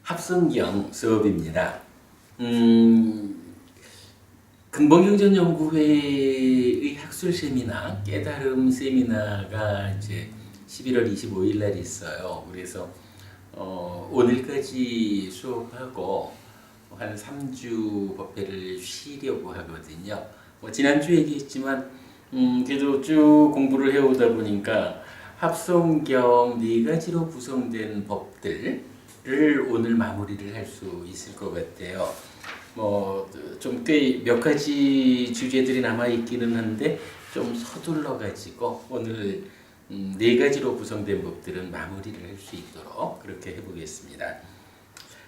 합성경 수업입니다. 근본경전연구회의 학술 세미나, 깨달음 세미나가 이제 11월 25일 날 있어요. 그래서 오늘까지 수업하고 한 3주 법회를 쉬려고 하거든요. 지난주 얘기했지만 그래도 쭉 공부를 해오다 보니까 합성경 4가지로 구성된 법들을 오늘 마무리를 할 수 있을 것 같아요. 좀 꽤 몇 가지 주제들이 남아 있기는 한데 좀 서둘러 가지고 오늘 4가지로 구성된 법들은 마무리를 할 수 있도록 그렇게 해보겠습니다.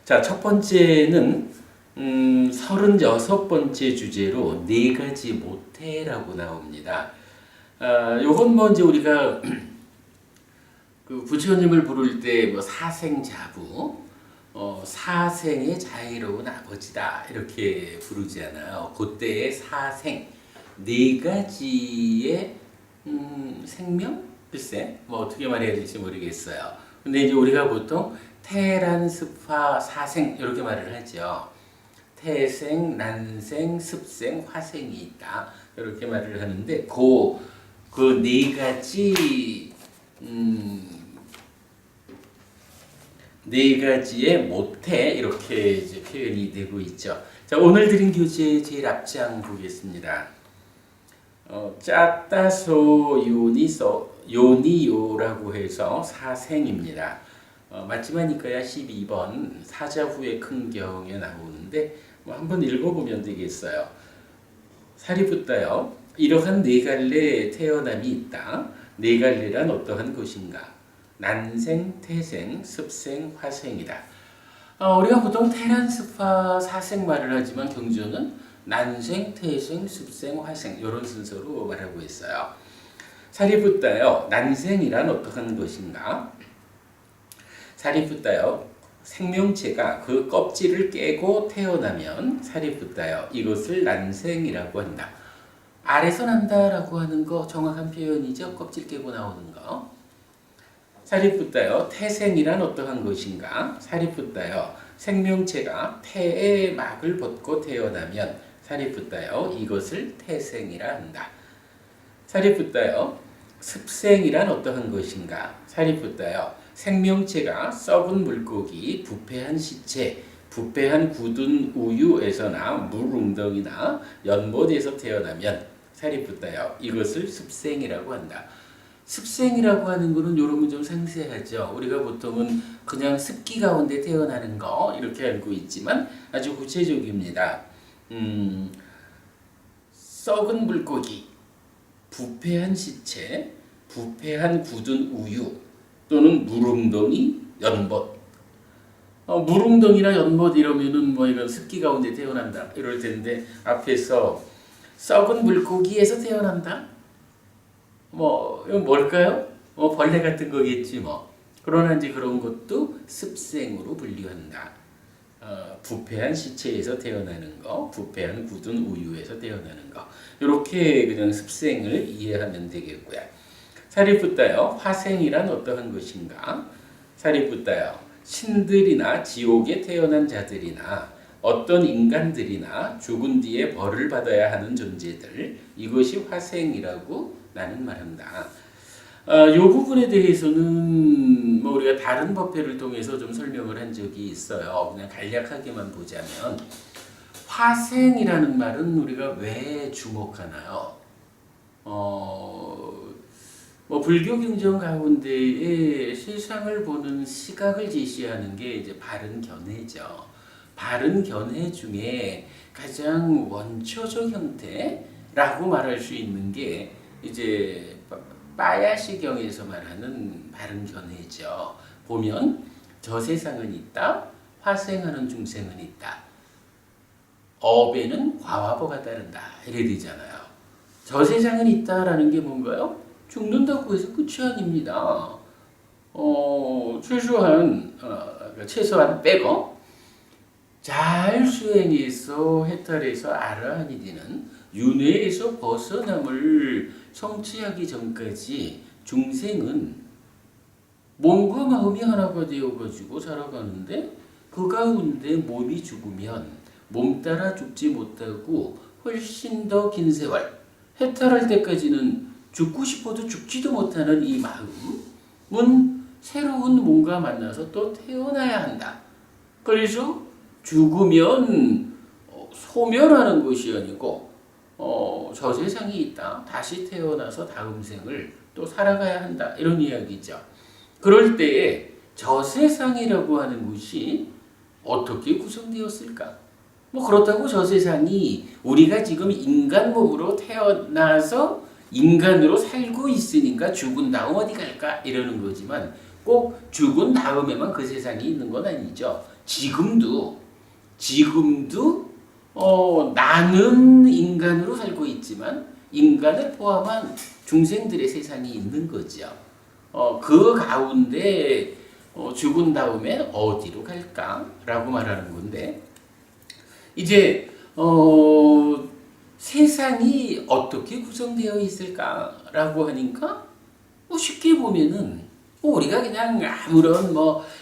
자, 첫 번째는 36번째 주제로 4가지 모태라고 나옵니다. 요건 이제 우리가 그 부처님을 부를 때 사생자부, 사생의 자애로운 아버지다 이렇게 부르잖아요. 그때의 사생, 4가지의 생명? 글쎄, 어떻게 말해야 될지 모르겠어요. 근데 이제 우리가 보통 태란, 습화, 사생 이렇게 말을 하죠. 태생, 난생, 습생, 화생이 있다 이렇게 말을 하는데 그 4가지 4가지의 모태 이렇게 이제 표현이 되고 있죠. 자, 오늘 드린 교재 제일 앞장 보겠습니다. 짜따소 요니요라고 해서 사생입니다. 맞지만 이거야 12번 사자후의 큰경에 나오는데 한번 읽어보면 되겠어요. 사리붓다여, 이러한 4갈래 태어남이 있다. 4갈래란 어떠한 것인가? 난생, 태생, 습생, 화생이다. 우리가 보통 태란, 습화, 사생 말을 하지만 경전은 난생, 태생, 습생, 화생 이런 순서로 말하고 있어요. 사리붓다여, 난생이란 어떠한 것인가? 사리붓다여, 생명체가 그 껍질을 깨고 태어나면 사리붓다여, 이것을 난생이라고 한다. 알에서 난다라고 하는 거 정확한 표현이죠. 껍질 깨고 나오는 거. 사리붓다여, 태생이란 어떠한 것인가? 사리붓다여, 생명체가 태의 막을 벗고 태어나면 사리붓다여, 이것을 태생이라 한다. 사리붓다여, 습생이란 어떠한 것인가? 사리붓다여, 생명체가 썩은 물고기, 부패한 시체, 부패한 굳은 우유에서나 물웅덩이나 연못에서 태어나면 사리붓다여, 이것을 습생이라고 한다. 습생이라고 하는 거는 요러면 좀 상세하죠. 우리가 보통은 그냥 습기 가운데 태어나는 거 이렇게 알고 있지만 아주 구체적입니다. 썩은 물고기, 부패한 시체, 부패한 굳은 우유 또는 물웅덩이, 연못. 물웅덩이나 연못 이러면은 이건 습기 가운데 태어난다 이럴 텐데 앞에서 썩은 물고기에서 태어난다? 이건 뭘까요? 벌레 같은 거겠지 그러나 이제 그런 것도 습생으로 분류한다. 부패한 시체에서 태어나는 거, 부패한 굳은 우유에서 태어나는 거. 이렇게 그냥 습생을 이해하면 되겠고요. 사리붓다여, 화생이란 어떠한 것인가? 사리붓다여, 신들이나 지옥에 태어난 자들이나 어떤 인간들이나 죽은 뒤에 벌을 받아야 하는 존재들, 이것이 화생이라고 나는 말한다. 이 부분에 대해서는 우리가 다른 법회를 통해서 좀 설명을 한 적이 있어요. 그냥 간략하게만 보자면 화생이라는 말은 우리가 왜 주목하나요? 불교 경전 가운데에 세상을 보는 시각을 제시하는 게 이제 바른 견해죠. 바른 견해 중에 가장 원초적 형태라고 말할 수 있는 게 이제 빠야시경에서 말하는 바른 견해죠. 보면 저 세상은 있다, 화생하는 중생은 있다. 업에는 과화보가 따른다. 이래 되잖아요. 저 세상은 있다라는 게 뭔가요? 죽는다고 해서 끝이 아닙니다. 최소한 빼고 잘 수행해서 해탈해서 아라한이 되는 윤회에서 벗어남을 성취하기 전까지 중생은 몸과 마음이 하나가 되어가지고 살아가는데 그 가운데 몸이 죽으면 몸 따라 죽지 못하고 훨씬 더 긴 세월, 해탈할 때까지는 죽고 싶어도 죽지도 못하는 이 마음은 새로운 뭔가 만나서 또 태어나야 한다. 그래서 죽으면 소멸하는 것이 아니고 저 세상이 있다. 다시 태어나서 다음 생을 또 살아가야 한다. 이런 이야기죠. 그럴 때에 저 세상이라고 하는 것이 어떻게 구성되었을까? 뭐 그렇다고 저 세상이 우리가 지금 인간 몸으로 태어나서 인간으로 살고 있으니까 죽은 다음 어디 갈까? 이러는 거지만 꼭 죽은 다음에만 그 세상이 있는 건 아니죠. 지금도 나는 인간으로 살고 있지만 인간을 포함한 중생들의 세상이 있는 거죠. 그 가운데 죽은 다음에 어디로 갈까라고 말하는 건데 이제 세상이 어떻게 구성되어 있을까라고 하니까 쉽게 보면은 우리가 그냥 아무런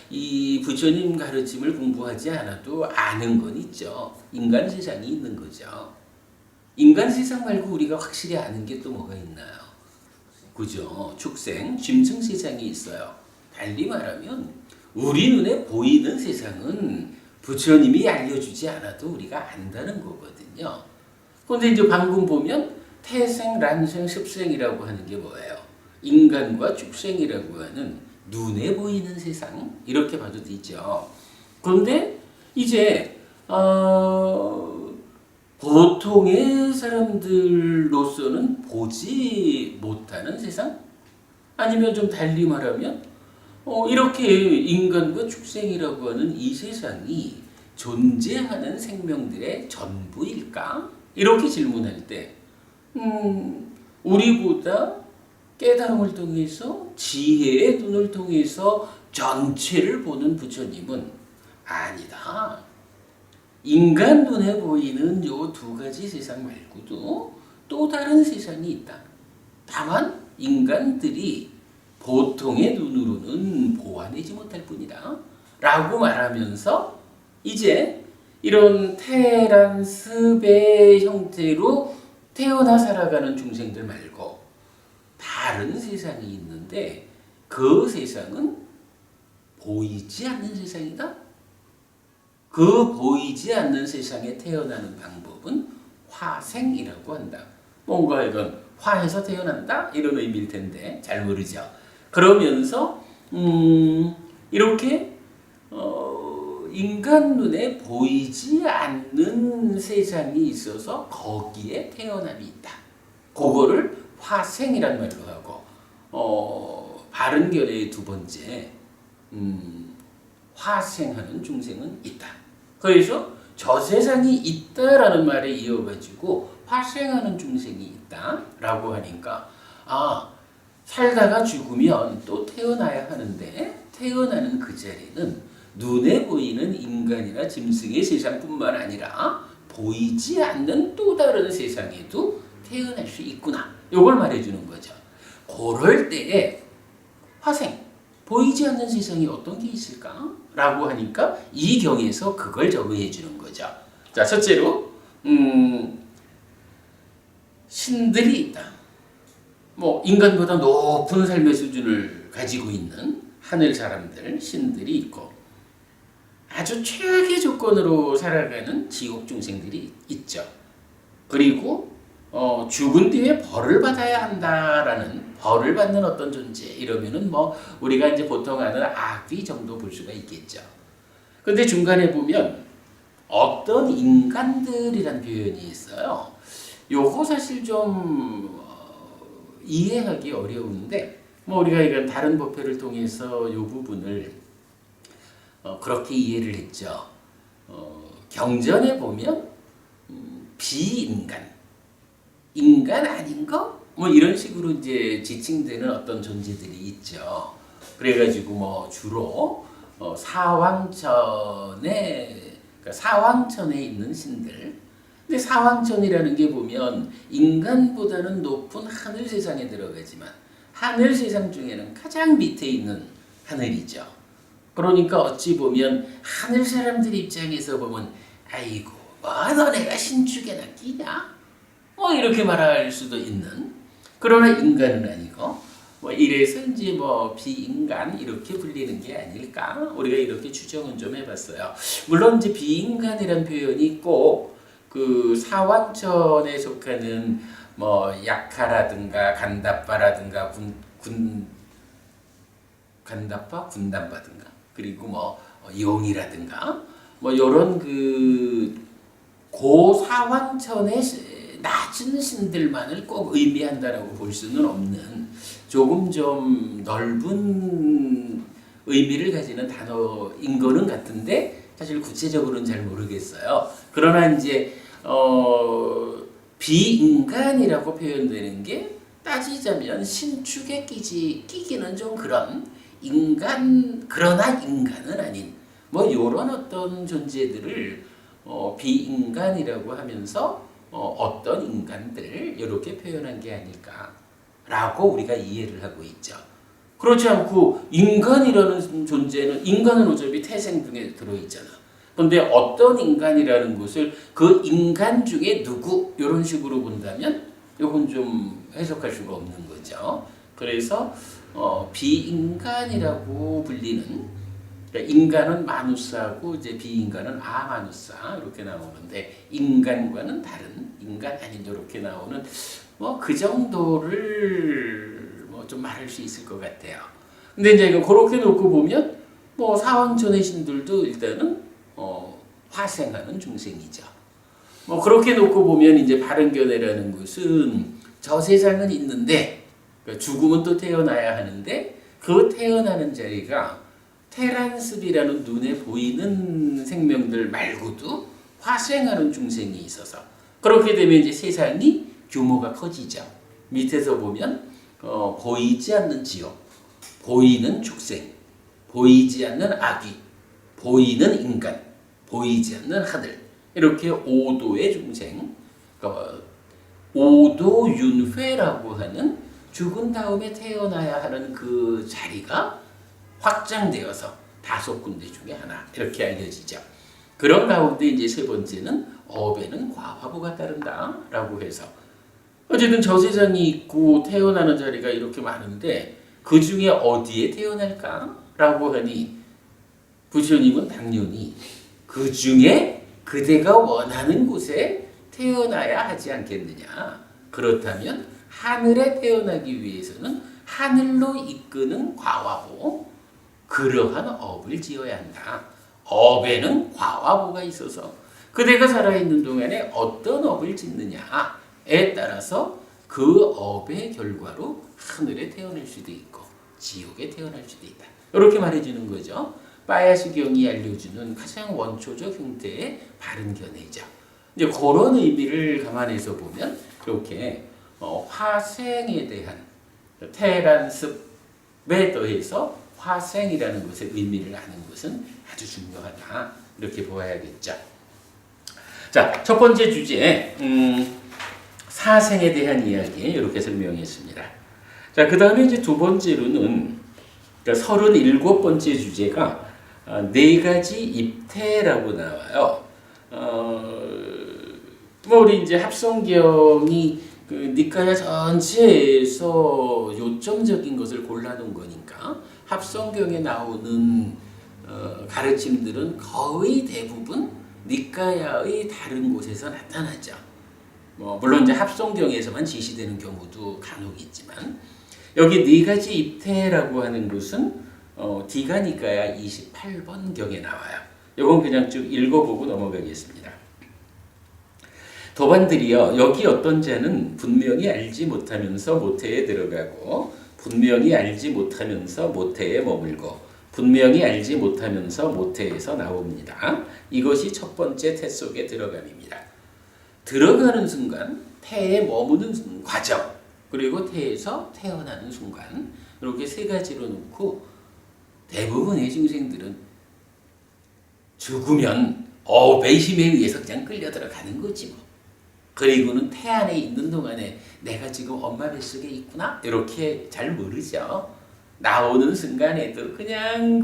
이 부처님 가르침을 공부하지 않아도 아는 건 있죠. 인간 세상이 있는 거죠. 인간 세상 말고 우리가 확실히 아는 게 또 뭐가 있나요? 그죠? 축생, 짐승 세상이 있어요. 달리 말하면 우리 눈에 보이는 세상은 부처님이 알려주지 않아도 우리가 안다는 거거든요. 그런데 이제 방금 보면 태생, 란생, 습생이라고 하는 게 뭐예요? 인간과 축생이라고 하는 눈에 보이는 세상 이렇게 봐도 되죠. 그런데 이제 보통의 사람들로서는 보지 못하는 세상? 아니면 좀 달리 말하면 이렇게 인간과 축생이라고 하는 이 세상이 존재하는 생명들의 전부일까? 이렇게 질문할 때 우리보다 깨달음을 통해서 지혜의 눈을 통해서 전체를 보는 부처님은 아니다. 인간 눈에 보이는 요 두 가지 세상 말고도 또 다른 세상이 있다. 다만 인간들이 보통의 눈으로는 보아내지 못할 뿐이다. 라고 말하면서 이제 이런 태란 습의 형태로 태어나 살아가는 중생들 말고 다른 세상이 있는데 그 세상은 보이지 않는 세상이다. 그 보이지 않는 세상에 태어나는 방법은 화생이라고 한다. 뭔가 이건 화해서 태어난다? 이런 의미일 텐데 잘 모르죠. 그러면서 이렇게 인간 눈에 보이지 않는 세상이 있어서 거기에 태어남이 있다. 그거를 화생이란 말로 하고 바른결의 두 번째 화생하는 중생은 있다. 그래서 저 세상이 있다라는 말에 이어가지고 화생하는 중생이 있다라고 하니까 살다가 죽으면 또 태어나야 하는데 태어나는 그 자리는 눈에 보이는 인간이나 짐승의 세상뿐만 아니라 보이지 않는 또 다른 세상에도 태어날 수 있구나. 이걸 말해주는 거죠. 그럴 때에 화생, 보이지 않는 세상이 어떤 게 있을까? 라고 하니까 이 경에서 그걸 적응해 주는 거죠. 자, 첫째로 신들이 있다. 인간보다 높은 삶의 수준을 가지고 있는 하늘 사람들, 신들이 있고 아주 최악의 조건으로 살아가는 지옥 중생들이 있죠. 그리고 죽은 뒤에 벌을 받아야 한다라는 벌을 받는 어떤 존재 이러면은 우리가 이제 보통 아는 악귀 정도 볼 수가 있겠죠. 근데 중간에 보면 어떤 인간들이란 표현이 있어요. 요거 사실 좀 이해하기 어려운데 우리가 이건 다른 법회를 통해서 요 부분을 그렇게 이해를 했죠. 경전에 보면 비인간, 인간 아닌 거? 이런 식으로 이제 지칭되는 어떤 존재들이 있죠. 그래가지고 주로 사왕천에 있는 신들. 근데 사왕천이라는 게 보면 인간보다는 높은 하늘 세상에 들어가지만 하늘 세상 중에는 가장 밑에 있는 하늘이죠. 그러니까 어찌 보면 하늘 사람들 입장에서 보면 아이고 뭐 너네가 신축에나 끼냐? 이렇게 말할 수도 있는 그러나 인간은 아니고 이래서 이제 비인간 이렇게 불리는 게 아닐까 우리가 이렇게 추정은 좀 해봤어요. 물론 이제 비인간이란 표현이 꼭 그 사왕천에 속하는 약하라든가 간다빠라든가 간다빠 군단바든가 그리고 용이라든가 요런 그 고사왕천의 낮은 신들만을 꼭 의미한다라고 볼 수는 없는 조금 좀 넓은 의미를 가지는 단어인 거는 같은데 사실 구체적으로는 잘 모르겠어요. 그러나 이제 비인간이라고 표현되는 게 따지자면 신축에 끼기는 좀 그런 그러나 인간은 아닌 요런 어떤 존재들을 비인간이라고 하면서 어떤 인간들 이렇게 표현한 게 아닐까라고 우리가 이해를 하고 있죠. 그렇지 않고 인간이라는 존재는 인간은 어차피 태생 중에 들어있잖아. 그런데 어떤 인간이라는 것을 그 인간 중에 누구 이런 식으로 본다면 이건 좀 해석할 수가 없는 거죠. 그래서 비인간이라고 불리는 그러니까 인간은 마누스하고 이제 비인간은 아마누사 이렇게 나오는데 인간과는 다른 인간 아닌 이렇게 나오는 그 정도를 좀 말할 수 있을 것 같아요. 근데 이제 그렇게 놓고 보면 사왕천의 신들도 일단은 화생하는 중생이죠. 그렇게 놓고 보면 이제 바른견해라는 것은 저 세상은 있는데 그러니까 죽으면 또 태어나야 하는데 그 태어나는 자리가 테란습이라는 눈에 보이는 생명들 말고도 화생하는 중생이 있어서 그렇게 되면 이제 세상이 규모가 커지죠. 밑에서 보면 보이지 않는 지옥, 보이는 축생, 보이지 않는 악귀, 보이는 인간, 보이지 않는 하늘 이렇게 5도의 중생, 오도윤회라고 하는 죽은 다음에 태어나야 하는 그 자리가 확장되어서 5군데 중에 하나 이렇게 알려지죠. 그런 가운데 이제 세 번째는 업에는 과화부가 따른다라고 해서 어쨌든 저 세상이 있고 태어나는 자리가 이렇게 많은데 그 중에 어디에 태어날까라고 하니 부처님은 당연히 그 중에 그대가 원하는 곳에 태어나야 하지 않겠느냐. 그렇다면 하늘에 태어나기 위해서는 하늘로 이끄는 과화보 그러한 업을 지어야 한다. 업에는 과화보가 있어서 그대가 살아있는 동안에 어떤 업을 짓느냐에 따라서 그 업의 결과로 하늘에 태어날 수도 있고 지옥에 태어날 수도 있다. 이렇게 말해주는 거죠. 빠야수경이 알려주는 가장 원초적 형태의 바른견해죠. 이제 그런 의미를 감안해서 보면 이렇게 화생에 대한 테란습에 더해서 화생이라는 것의 의미를 아는 것은 아주 중요하다. 이렇게 보아야겠죠. 자, 첫 번째 주제 사생에 대한 이야기 이렇게 설명했습니다. 자, 그 다음에 이제 두 번째로는 그러니까 37번째 주제가 네 가지 입태라고 나와요. 우리 이제 합성경이 그 니카야 전체에서 요점적인 것을 골라놓은 거니까 합성경에 나오는 가르침들은 거의 대부분 니카야의 다른 곳에서 나타나죠. 물론 이제 합성경에서만 지시되는 경우도 간혹 있지만 여기 네 가지 입태라고 하는 것은 디가니카야 28번 경에 나와요. 이건 그냥 쭉 읽어보고 넘어가겠습니다. 도반들이여 여기 어떤 자는 분명히 알지 못하면서 모태에 들어가고 분명히 알지 못하면서 모태에 머물고 분명히 알지 못하면서 모태에서 나옵니다. 이것이 첫 번째 태 속에 들어감입니다. 들어가는 순간 태에 머무는 과정 그리고 태에서 태어나는 순간 이렇게 세 가지로 놓고 대부분의 중생들은 죽으면 배심에 의해서 그냥 끌려 들어가는 거지 뭐. 그리고는 태 안에 있는 동안에 내가 지금 엄마 뱃속에 있구나 이렇게 잘 모르죠. 나오는 순간에도 그냥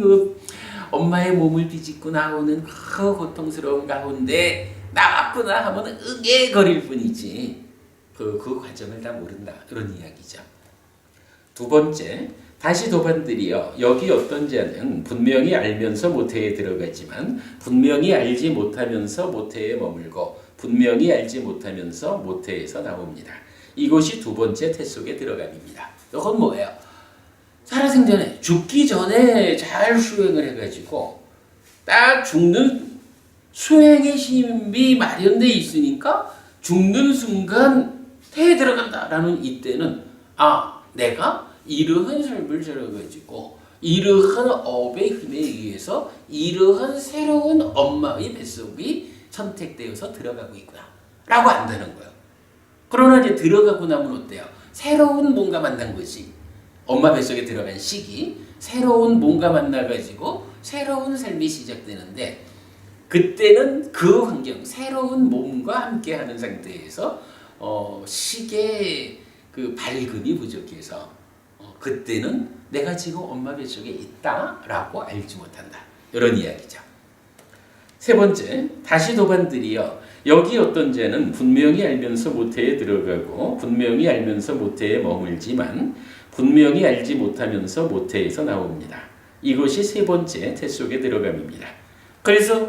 엄마의 몸을 비집고 나오는 그 고통스러운 가운데 나왔구나 하면 응애거릴 뿐이지 그 과정을 다 모른다. 그런 이야기죠. 두 번째, 다시 도반들이여 여기 어떤 자는 분명히 알면서 모태에 들어가지만 분명히 알지 못하면서 모태에 머물고 분명히 알지 못하면서 모태에서 나옵니다. 이것이 두 번째 태 속에 들어감입니다. 이건 뭐예요? 살아생전에 죽기 전에 잘 수행을 해가지고 딱 죽는 수행의 힘이 마련돼 있으니까 죽는 순간 태에 들어간다라는 이때는 내가 이러한 삶을 살아가지고 이러한 업의 힘에 의해서 이러한 새로운 엄마의 뱃속이 선택되어서 들어가고 있구나 라고 안다는 거예요. 그러나 이제 들어가고 나면 어때요? 새로운 뭔가 만난 것이 엄마 뱃속에 들어간 시기 새로운 뭔가 만나가지고 새로운 삶이 시작되는데 그때는 그 환경 새로운 몸과 함께하는 상태에서 식의 그 발급이 부족해서 그때는 내가 지금 엄마 뱃속에 있다라고 알지 못한다. 이런 이야기죠. 세 번째, 다시 도반들이여 여기 어떤 자는 분명히 알면서 모태에 들어가고 분명히 알면서 모태에 머물지만 분명히 알지 못하면서 모태에서 나옵니다. 이것이 세 번째 태 속에 들어감입니다. 그래서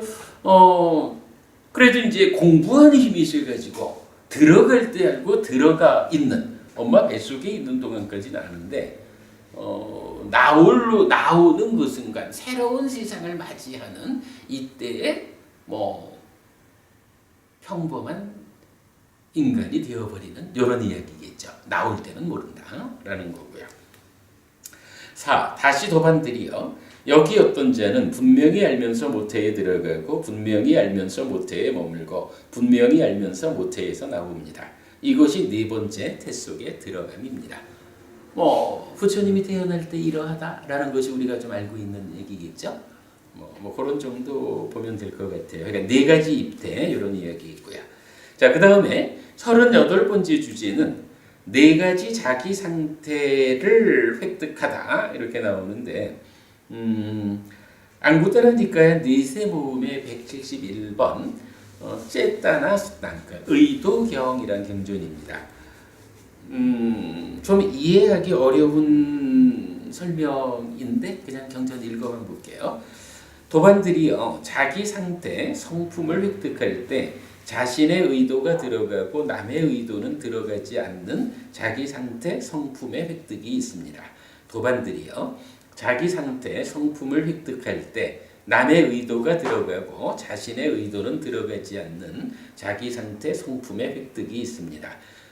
그래도 이제 공부하는 힘이 있어가지고 들어갈 때 알고 들어가 있는 엄마 뱃속에 있는 동안까지는 아는데 나오는 그 순간 새로운 세상을 맞이하는 이때에 평범한 인간이 되어버리는 이런 이야기겠죠. 나올 때는 모른다라는 거고요. 4. 다시 도반들이여 여기 어떤 자는 분명히 알면서 모태에 들어가고 분명히 알면서 모태에 머물고 분명히 알면서 모태에서 나옵니다. 이것이 네 번째 태 속에 들어감입니다. 부처님이 태어날 때 이러하다라는 것이 우리가 좀 알고 있는 얘기겠죠. 그런 정도 보면 될 것 같아요. 그러니까 네 가지 입태 이런 이야기 있고요. 자, 그 다음에 38번째 주제는 네 가지 자기 상태를 획득하다 이렇게 나오는데 앙구타라 니카야 니세 모음의 171번 쨌다나 수단가 의도경이란 경전입니다. 좀 이해하기 어려운 설명인데 그냥 경전 읽어만 볼게요. 도반들이요 자기 상태 성품을 획득할 때 자신의 의도가 들어가고 남의 의도는 들어가지 않는 자기 상태 성품의 획득이 있습니다. 도반들이요 자기 상태 성품을 획득할 때 남의 의도가 들어가고 자신의 의도는 들어가지 않는 자기 상태 성품의 획득이 있습니다.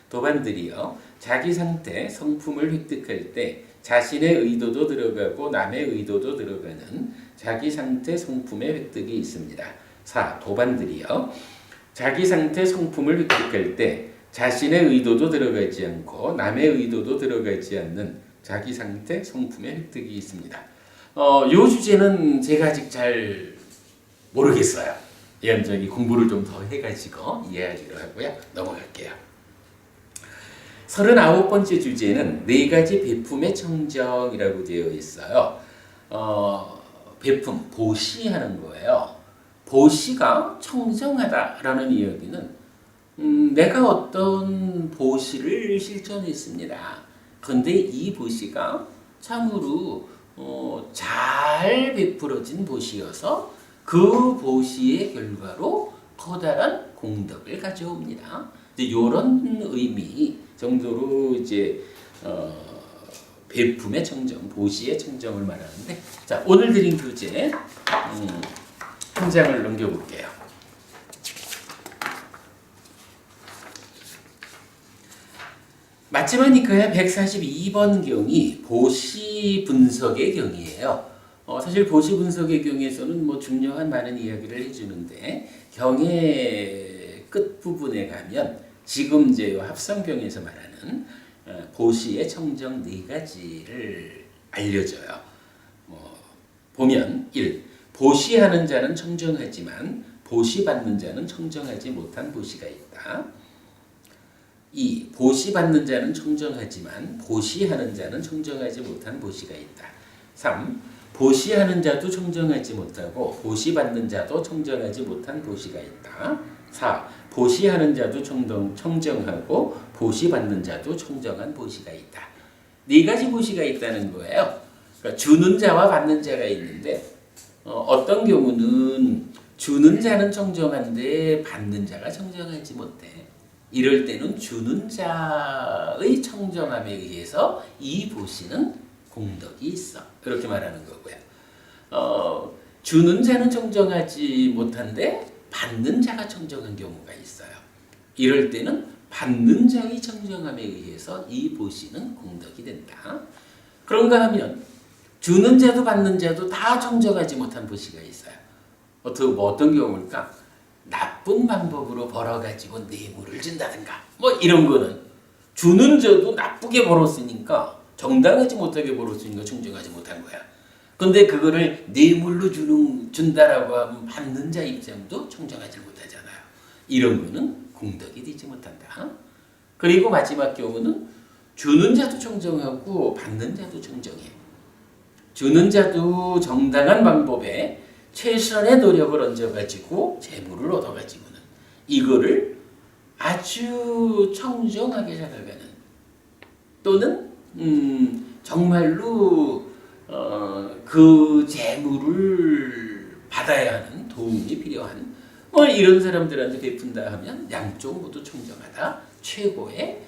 도반들이요 자기 상태 성품을 획득할 때 자신의 의도도 들어가고 남의 의도도 들어가는 자기 상태 성품의 획득이 있습니다. 4. 도반들이요 자기 상태 성품을 획득할 때 자신의 의도도 들어가지 않고 남의 의도도 들어가지 않는 자기 상태 성품의 획득이 있습니다. 이 주제는 제가 아직 잘 모르겠어요. 저기 공부를 좀 더 해가지고 이해하기로 하고요. 넘어갈게요. 39번째 주제는 네 가지 베품의 청정이라고 되어 있어요. 베품, 보시하는 거예요. 보시가 청정하다라는 이야기는 내가 어떤 보시를 실천했습니다. 그런데 이 보시가 참으로 잘 베풀어진 보시여서 그 보시의 결과로 커다란 공덕을 가져옵니다. 이런 의미 정도로 이제 베품의 청정, 보시의 청정을 말하는데, 자 오늘 드린 교재 한 장을 넘겨볼게요. 마치마니카야 142번 경이 보시 분석의 경이에요. 사실 보시 분석의 경에서는 중요한 많은 이야기를 해주는데 경의 끝 부분에 가면 지금 이제 합성경에서 말하는 보시의 청정 네 가지를 알려줘요. 보면 1. 보시하는 자는 청정하지만 보시받는 자는 청정하지 못한 보시가 있다. 2. 보시받는 자는 청정하지만 보시하는 자는 청정하지 못한 보시가 있다. 3. 보시하는 자도 청정하지 못하고 보시받는 자도 청정하지 못한 보시가 있다. 4. 보시하는 자도 청정하고 보시받는 자도 청정한 보시가 있다. 네 가지 보시가 있다는 거예요. 그러니까 주는 자와 받는 자가 있는데 어떤 경우는 주는 자는 청정한데 받는 자가 청정하지 못해. 이럴 때는 주는 자의 청정함에 의해서 이 보시는 공덕이 있어. 그렇게 말하는 거고요. 주는 자는 청정하지 못한데 받는 자가 청정한 경우가 있어요. 이럴 때는 받는 자의 청정함에 의해서 이 보시는 공덕이 된다. 그런가 하면 주는 자도 받는 자도 다 청정하지 못한 보시가 있어요. 어떤 경우일까? 나쁜 방법으로 벌어가지고 뇌물을 준다든가 뭐 이런 거는 주는 자도 나쁘게 벌었으니까 정당하지 못하게 벌었으니까 청정하지 못한 거야. 근데 그거를 뇌물로 준다라고 하면 받는 자 입장도 청정하지 못하잖아요. 이런 거는 공덕이 되지 못한다. 그리고 마지막 경우는 주는 자도 청정하고 받는 자도 청정해. 주는 자도 정당한 방법에 최선의 노력을 얹어가지고 재물을 얻어가지고는 이거를 아주 청정하게 살아가는 또는 정말로 그 재물을 받아야 하는 도움이 필요한 이런 사람들한테 베푼다 하면 양쪽 모두 청정하다 최고의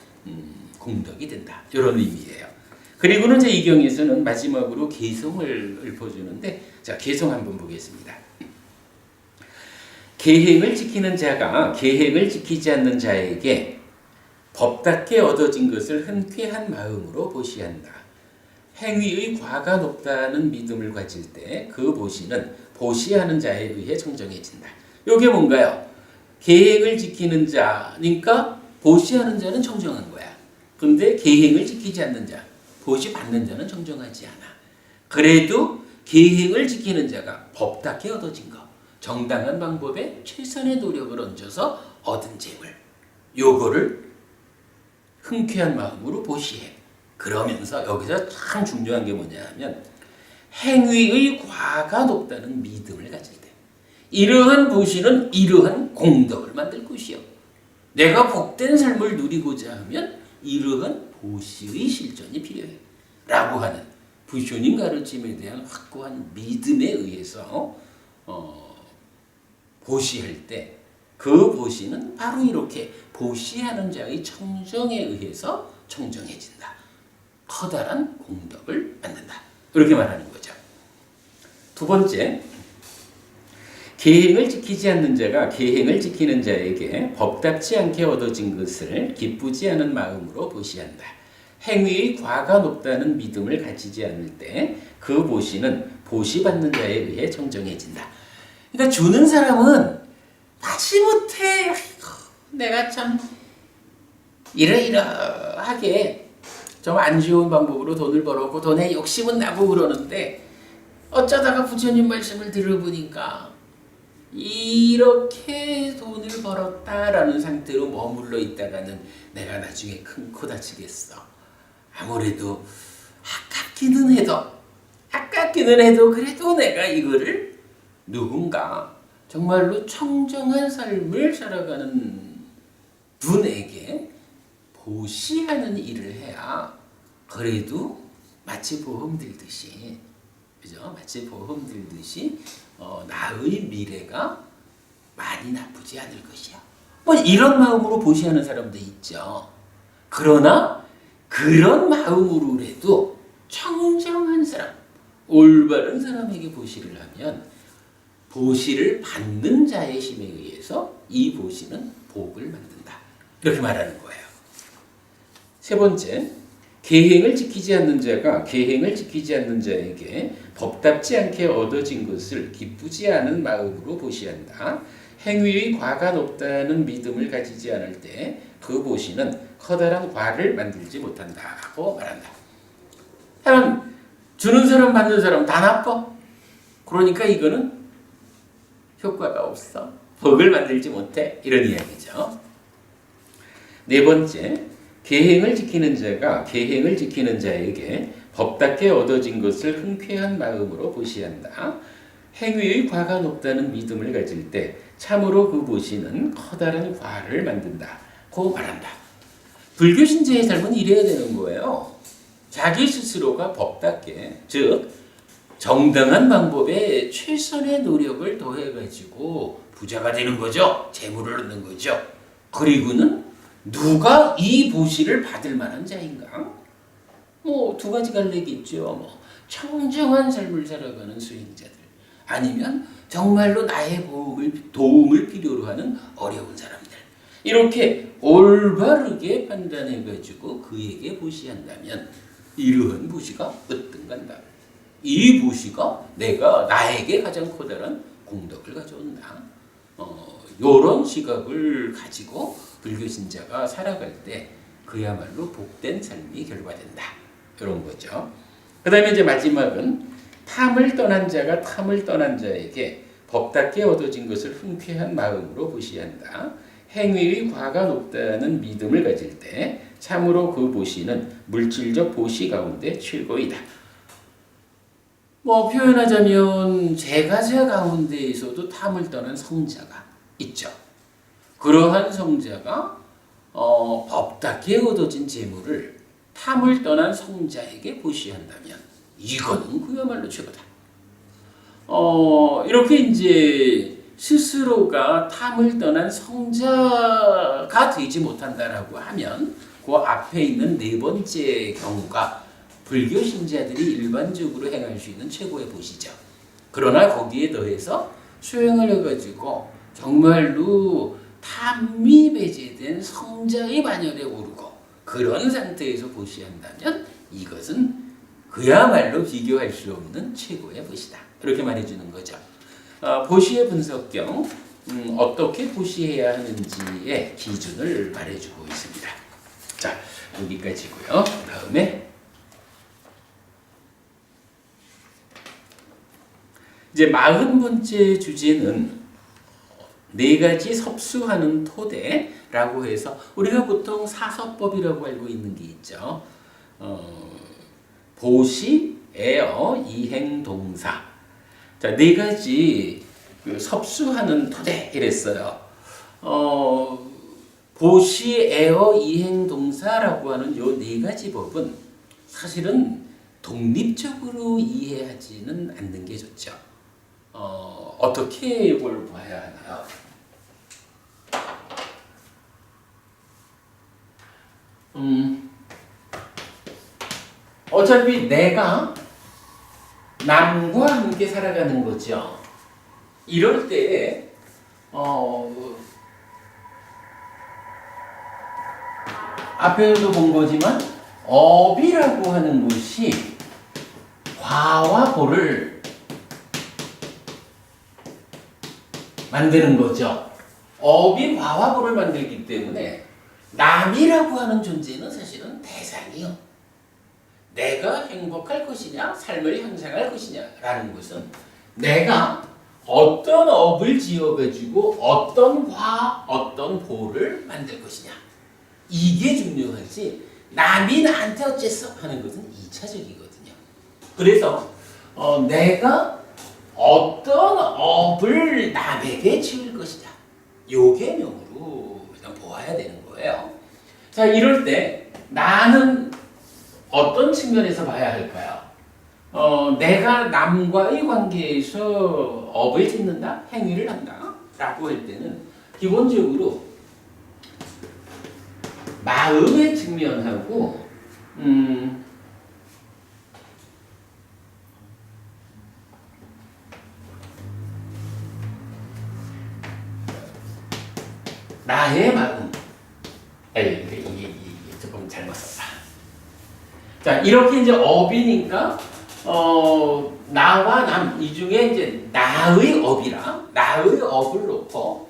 공덕이 된다 이런 의미예요. 그리고는 이 경에서는 마지막으로 개성을 읊어주는데 자 개성 한번 보겠습니다. 계행을 지키는 자가 계행을 지키지 않는 자에게 법답게 얻어진 것을 흔쾌한 마음으로 보시한다. 행위의 과가 높다는 믿음을 가질 때 그 보시는 보시하는 자에 의해 청정해진다. 이게 뭔가요? 계행을 지키는 자니까 보시하는 자는 청정한 거야. 근데 계행을 지키지 않는 자, 보시 받는 자는 청정하지 않아. 그래도 계행을 지키는 자가 법답게 얻어진 것, 정당한 방법에 최선의 노력을 얹어서 얻은 재물, 요거를 흔쾌한 마음으로 보시해. 그러면서 여기서 참 중요한 게 뭐냐 하면 행위의 과가 높다는 믿음을 가질 때 이러한 보시는 이러한 공덕을 만들 것이요. 내가 복된 삶을 누리고자 하면 이러한 보시의 실전이 필요해. 라고 하는 부쇼님 가르침에 대한 확고한 믿음에 의해서 보시할 때 그 보시는 바로 이렇게 보시하는 자의 청정에 의해서 청정해진다. 커다란 공덕을 받는다. 이렇게 말하는 거죠. 두 번째, 계행을 지키지 않는 자가 계행을 지키는 자에게 법답지 않게 얻어진 것을 기쁘지 않은 마음으로 보시한다. 행위의 과가 높다는 믿음을 가지지 않을 때 그 보시는 보시받는 자에 의해 청정해진다. 그러니까 주는 사람은 마지못해 내가 참 이러이러하게 좀 안 좋은 방법으로 돈을 벌었고 돈에 욕심은 나고 그러는데 어쩌다가 부처님 말씀을 들어보니까 이렇게 돈을 벌었다라는 상태로 머물러 있다가는 내가 나중에 큰 코 다치겠어. 아무래도 아깝기는 해도 그래도 내가 이거를 누군가 정말로 청정한 삶을 살아가는 분에게 보시하는 일을 해야 그래도 마치 보험 들듯이 그죠? 마치 보험 들듯이 나의 미래가 많이 나쁘지 않을 것이야. 뭐 이런 마음으로 보시하는 사람도 있죠. 그러나 그런 마음으로라도 청정한 사람, 올바른 사람에게 보시를 하면 보시를 받는 자의 힘에 의해서 이 보시는 복을 만든다. 이렇게 말하는 거예요. 세 번째, 계행을 지키지 않는 자가 계행을 지키지 않는 자에게 법답지 않게 얻어진 것을 기쁘지 않은 마음으로 보시한다. 행위의 과가 높다는 믿음을 가지지 않을 때 그 보시는 커다란 과를 만들지 못한다고 말한다. 사람 주는 사람 받는 사람 다 나빠. 그러니까 이거는 효과가 없어. 복을 만들지 못해. 이런 이야기죠. 네 번째, 계행을 지키는 자가 계행을 지키는 자에게 법답게 얻어진 것을 흔쾌한 마음으로 보시한다. 행위의 과가 높다는 믿음을 가질 때 참으로 그 보시는 커다란 과를 만든다. 고 말한다. 불교 신자의 삶은 이래야 되는 거예요. 자기 스스로가 법답게, 즉 정당한 방법에 최선의 노력을 더해가지고 부자가 되는 거죠. 재물을 얻는 거죠. 그리고는 누가 이 보시를 받을 만한 자인가? 뭐 두 가지 갈래기 있죠. 뭐 청정한 삶을 살아가는 수행자들, 아니면 정말로 나의 도움을 필요로 하는 어려운 사람들. 이렇게 올바르게 판단해가지고 그에게 보시한다면 이러한 보시가 으뜸간다. 이 보시가 나에게 가장 커다란 공덕을 가져온다. 이런 시각을 가지고 불교 신자가 살아갈 때 그야말로 복된 삶이 결과된다. 이런 거죠. 그 다음에 이제 마지막은 탐을 떠난 자가 탐을 떠난 자에게 법답게 얻어진 것을 흔쾌한 마음으로 보시한다. 행위의 과가 높다는 믿음을 가질 때 참으로 그 보시는 물질적 보시 가운데 최고이다. 뭐 표현하자면 제가제 가운데에서도 탐을 떠난 성자가 있죠. 그러한 성자가 법답게 얻어진 재물을 탐을 떠난 성자에게 보시한다면 이거는 그야말로 최고다. 이렇게 이제 스스로가 탐을 떠난 성자가 되지 못한다라고 하면 그 앞에 있는 네 번째 경우가 불교 신자들이 일반적으로 행할 수 있는 최고의 보시죠. 그러나 거기에 더해서 수행을 해가지고 정말로 탐이 배제된 성자의 반열에 오르고 그런 상태에서 보시한다면 이것은 그야말로 비교할 수 없는 최고의 보시다. 이렇게 말해주는 거죠. 보시의 분석경 어떻게 보시해야 하는지의 기준을 말해주고 있습니다. 자, 여기까지고요. 다음에 이제 40번째 주제는 네 가지 섭수하는 토대라고 해서 우리가 보통 사서법이라고 알고 있는 게 있죠. 보시, 애어, 이행, 동사. 자, 네 가지 섭수하는 토대 이랬어요. 보시, 애어, 이행, 동사라고 하는 요 네 가지 법은 사실은 독립적으로 이해하지는 않는 게 좋죠. 어떻게 이걸 봐야 하나요? 어차피 내가 남과 함께 살아가는 거죠. 이럴 때 앞에도 본 거지만 업이라고 하는 것이 과와 보를 만드는 거죠. 업이 과와 보를 만들기 때문에 남이라고 하는 존재는 사실은 대상이요. 내가 행복할 것이냐, 삶을 향상할 것이냐라는 것은 내가 어떤 업을 지어가지고 어떤 과, 어떤 보를 만들 것이냐. 이게 중요하지 남이 나한테 어째서 하는 것은 2차적이거든요. 그래서 내가 어떤 업을 남에게 지을 것이냐. 요 개념으로 일단 보아야 되는 거예요. 자, 이럴 때 나는 어떤 측면에서 봐야 할까요? 내가 남과의 관계에서 업을 짓는다, 행위를 한다 라고 할 때는 기본적으로 마음의 측면하고 나의 마음. 이게 조금 잘못 썼다. 자, 이렇게 이제 업이니까 나와 남 이 중에 이제 나의 업이라 나의 업을 놓고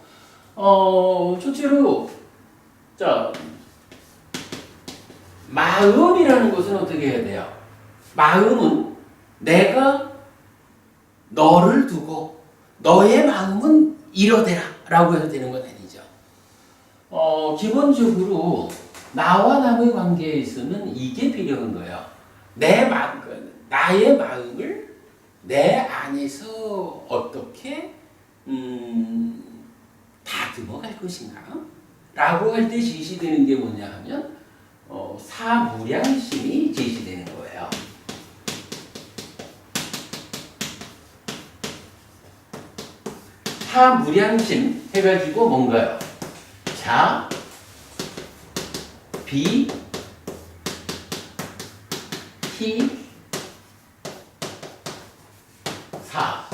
첫째로 자 마음이라는 것은 어떻게 해야 돼요? 마음은 내가 너를 두고 너의 마음은 이뤄대라라고 해도 되는 건 아니죠. 기본적으로 나와 남의 관계에서는 이게 필요한 거예요. 나의 마음을 내 안에서 어떻게 다듬어 갈 것인가? 라고 할 때 제시되는 게 뭐냐 하면 사무량심이 제시되는 거예요. 사무량심 해가지고 뭔가요? 자, 비, 히, 사.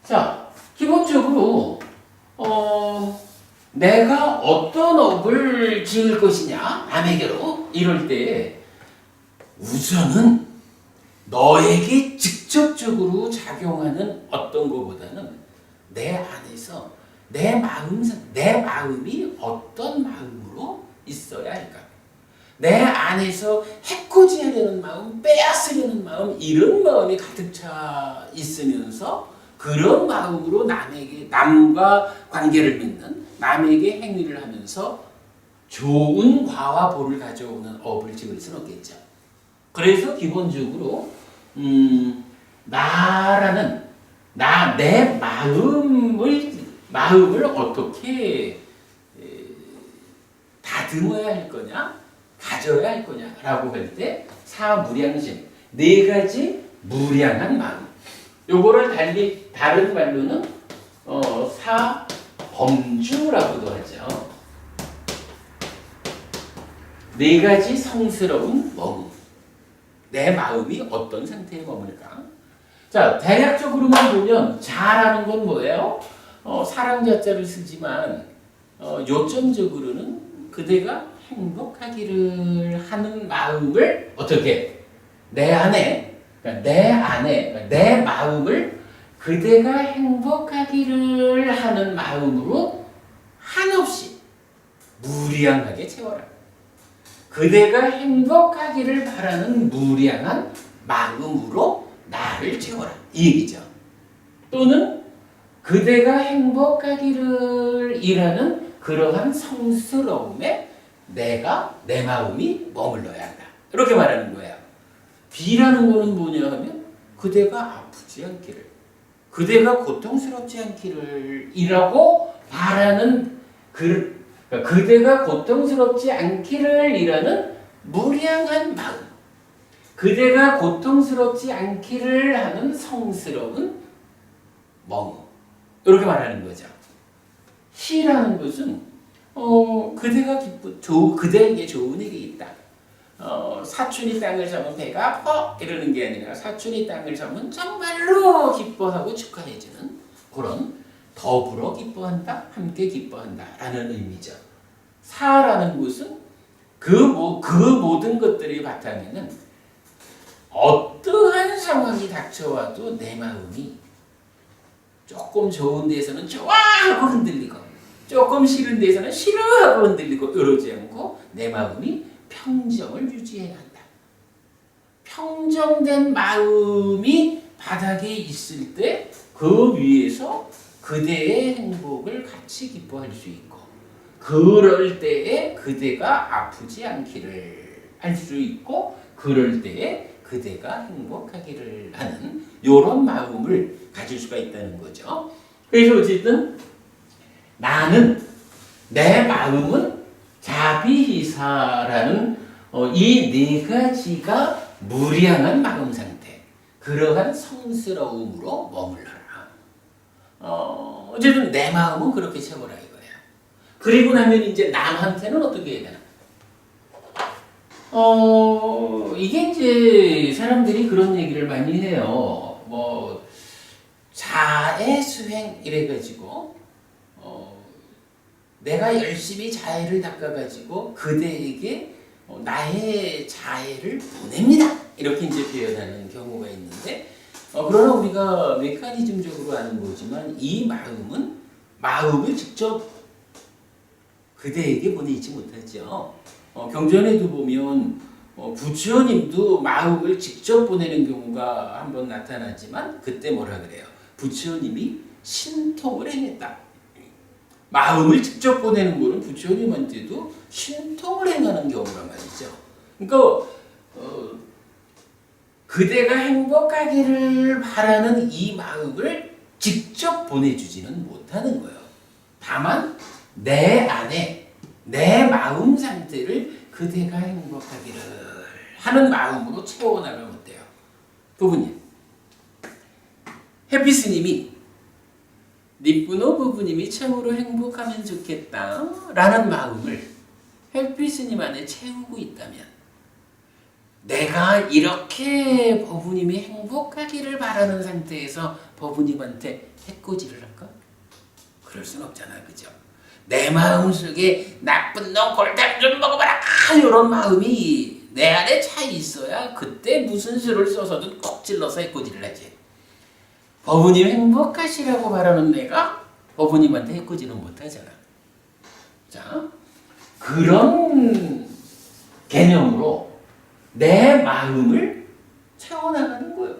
자, 기본적으로 내가 어떤 업을 지을 것이냐 남에게로 이럴 때 우선은 너에게 직접적으로 작용하는 어떤 것보다는 내 안에서 내 마음이 어떤 마음으로 있어야 할까? 내 안에서 해코지하려는 마음, 빼앗으려는 마음, 이런 마음이 가득 차 있으면서 그런 마음으로 남과 관계를 맺는, 남에게 행위를 하면서 좋은 과와 보를 가져오는 업을 지을 수는 없겠죠. 그래서 기본적으로 내 마음을 어떻게 다듬어야 할 거냐, 가져야 할 거냐라고 할 때 사무량심, 네 가지 무량한 마음. 요거를 다른 말로는 사범주라고도 하죠. 네 가지 성스러운 머문. 내 마음이 어떤 상태에 머물까? 자, 대략적으로만 보면 자라는 건 뭐예요? 사랑 자자를 쓰지만 요점적으로는 그대가 행복하기를 하는 마음을 어떻게 내 마음을 그대가 행복하기를 하는 마음으로 한없이 무량하게 채워라. 그대가 행복하기를 바라는 무량한 마음으로 나를 채워라. 이 얘기죠. 또는 그대가 행복하기를 일하는 그러한 성스러움에 내 마음이 머물러야 한다. 이렇게 말하는 거예요. B라는 거는 뭐냐 하면 그대가 아프지 않기를, 그대가 고통스럽지 않기를 이라고 바라는 그대가 고통스럽지 않기를 이라는 무량한 마음, 그대가 고통스럽지 않기를 하는 성스러운 멍, 이렇게 말하는 거죠. 희라는 것은 그대가 그대에게 좋은 일이 있다. 사촌이 땅을 잡으면 배가 아파 이러는 게 아니라 사촌이 땅을 잡으면 정말로 기뻐하고 축하해주는 그런 더불어 기뻐한다, 함께 기뻐한다 라는 의미죠. 사라는 것은 그 모든 것들의 바탕에는 어떠한 상황이 닥쳐와도 내 마음이 조금 좋은 데에서는 좋아하고 흔들리고 조금 싫은 데에서는 싫어하고 흔들리고 이러지 않고 내 마음이 평정을 유지해야 한다. 평정된 마음이 바닥에 있을 때 그 위에서 그대의 행복을 같이 기뻐할 수 있고 그럴 때에 그대가 아프지 않기를 할 수 있고 그럴 때에 그대가 행복하기를 하는 이런 마음을 가질 수가 있다는 거죠. 그래서 어쨌든 내 마음은 자비희사라는 이 네 가지가 무량한 마음 상태, 그러한 성스러움으로 머물러라. 어쨌든 내 마음은 그렇게 채워라 이거야. 그리고 나면 이제 남한테는 어떻게 해야 되나? 이게 이제 사람들이 그런 얘기를 많이 해요. 뭐 자애 수행 이래가지고 내가 열심히 자애를 닦아가지고 그대에게 나의 자애를 보냅니다. 이렇게 이제 표현하는 경우가 있는데, 그러나 우리가 메커니즘적으로 아는 거지만 이 마음을 직접 그대에게 보내지 못하죠. 경전에도 보면 부처님도 마음을 직접 보내는 경우가 한번 나타나지만 그때 뭐라 그래요? 부처님이 신통을 행했다. 마음을 직접 보내는 거는 부처님한테도 신통을 행하는 경우란 말이죠. 그러니까 그대가 행복하기를 바라는 이 마음을 직접 보내주지는 못하는 거예요. 다만 내 안에 내 마음 상태를 그대가 행복하기를 하는 마음으로 채워나가면 돼요. 부부님, 해피스님이 니뿌노 부부님이 참으로 행복하면 좋겠다 라는 마음을 해피스님 안에 채우고 있다면 내가 이렇게 버부님이 행복하기를 바라는 상태에서 버부님한테 해코지를 할까? 그럴 순 없잖아, 그죠? 내 마음속에 나쁜 놈 골담 좀 먹어봐라 이런 마음이 내 안에 차 있어야 그때 무슨 수를 써서든 콕 찔러서 해코지를 하지. 버부님 행복하시라고 바라는 내가 버부님한테 해코지는 못하잖아. 자, 그런 개념으로 내 마음을 채워나가는 거예요.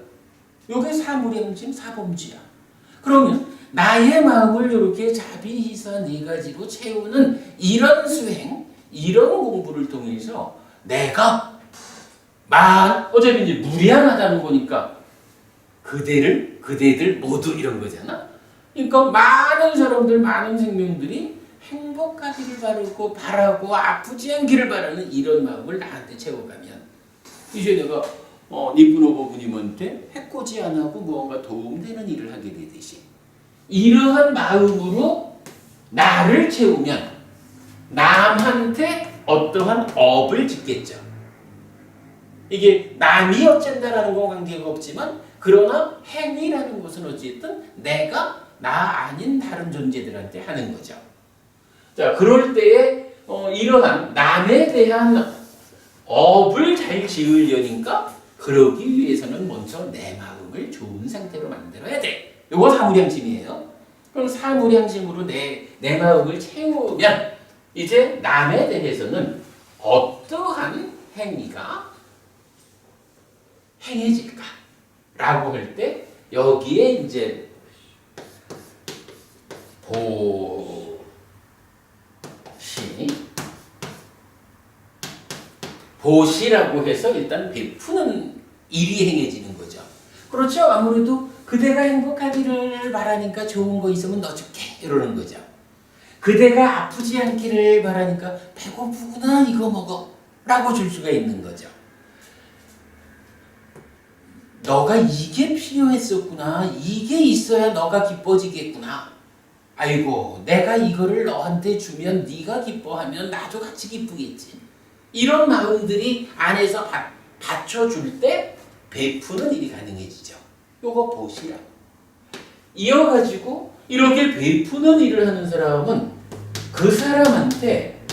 이게 사무량심 사범주야. 그러면 나의 마음을 이렇게 자비희사 네 가지로 채우는 이런 수행, 이런 공부를 통해서 내가 어차피 이제 무량하다는 거니까 그대들 모두 이런 거잖아. 그러니까 많은 사람들, 많은 생명들이 행복하기를 바라고 아프지 않기를 바라는 이런 마음을 나한테 채워가면 이제 내가 니뿌노 버부님한테 해코지 안 하고 무언가 도움되는 일을 하게 되듯이 이러한 마음으로 나를 채우면 남한테 어떠한 업을 짓겠죠. 이게 남이 어쩐다라는 건 관계가 없지만 그러나 행위라는 것은 어쨌든 내가 나 아닌 다른 존재들한테 하는 거죠. 자, 그럴 때에 이러한 남에 대한 업을 잘 지으려니까 그러기 위해서는 먼저 내 마음을 좋은 상태로 만들어야 돼. 이거 사무량심이에요. 그럼 사무량심으로 내 마음을 채우면 이제 남에 대해서는 어떠한 행위가 행해질까라고 할 때 여기에 이제 보시라고 해서 일단 베푸는 일이 행해지는 거죠. 그렇죠. 아무래도 그대가 행복하기를 바라니까 좋은 거 있으면 너 줄게 이러는 거죠. 그대가 아프지 않기를 바라니까 배고프구나 이거 먹어 라고 줄 수가 있는 거죠. 너가 이게 필요했었구나. 이게 있어야 너가 기뻐지겠구나. 아이고 내가 이거를 너한테 주면 네가 기뻐하면 나도 같이 기쁘겠지. 이런 마음들이 안에서 받쳐줄 때 베푸는 일이 가능해지죠. 요거 보시라. 이어가지고 이렇게 베푸는 일을 하는 사람은 그 사람한테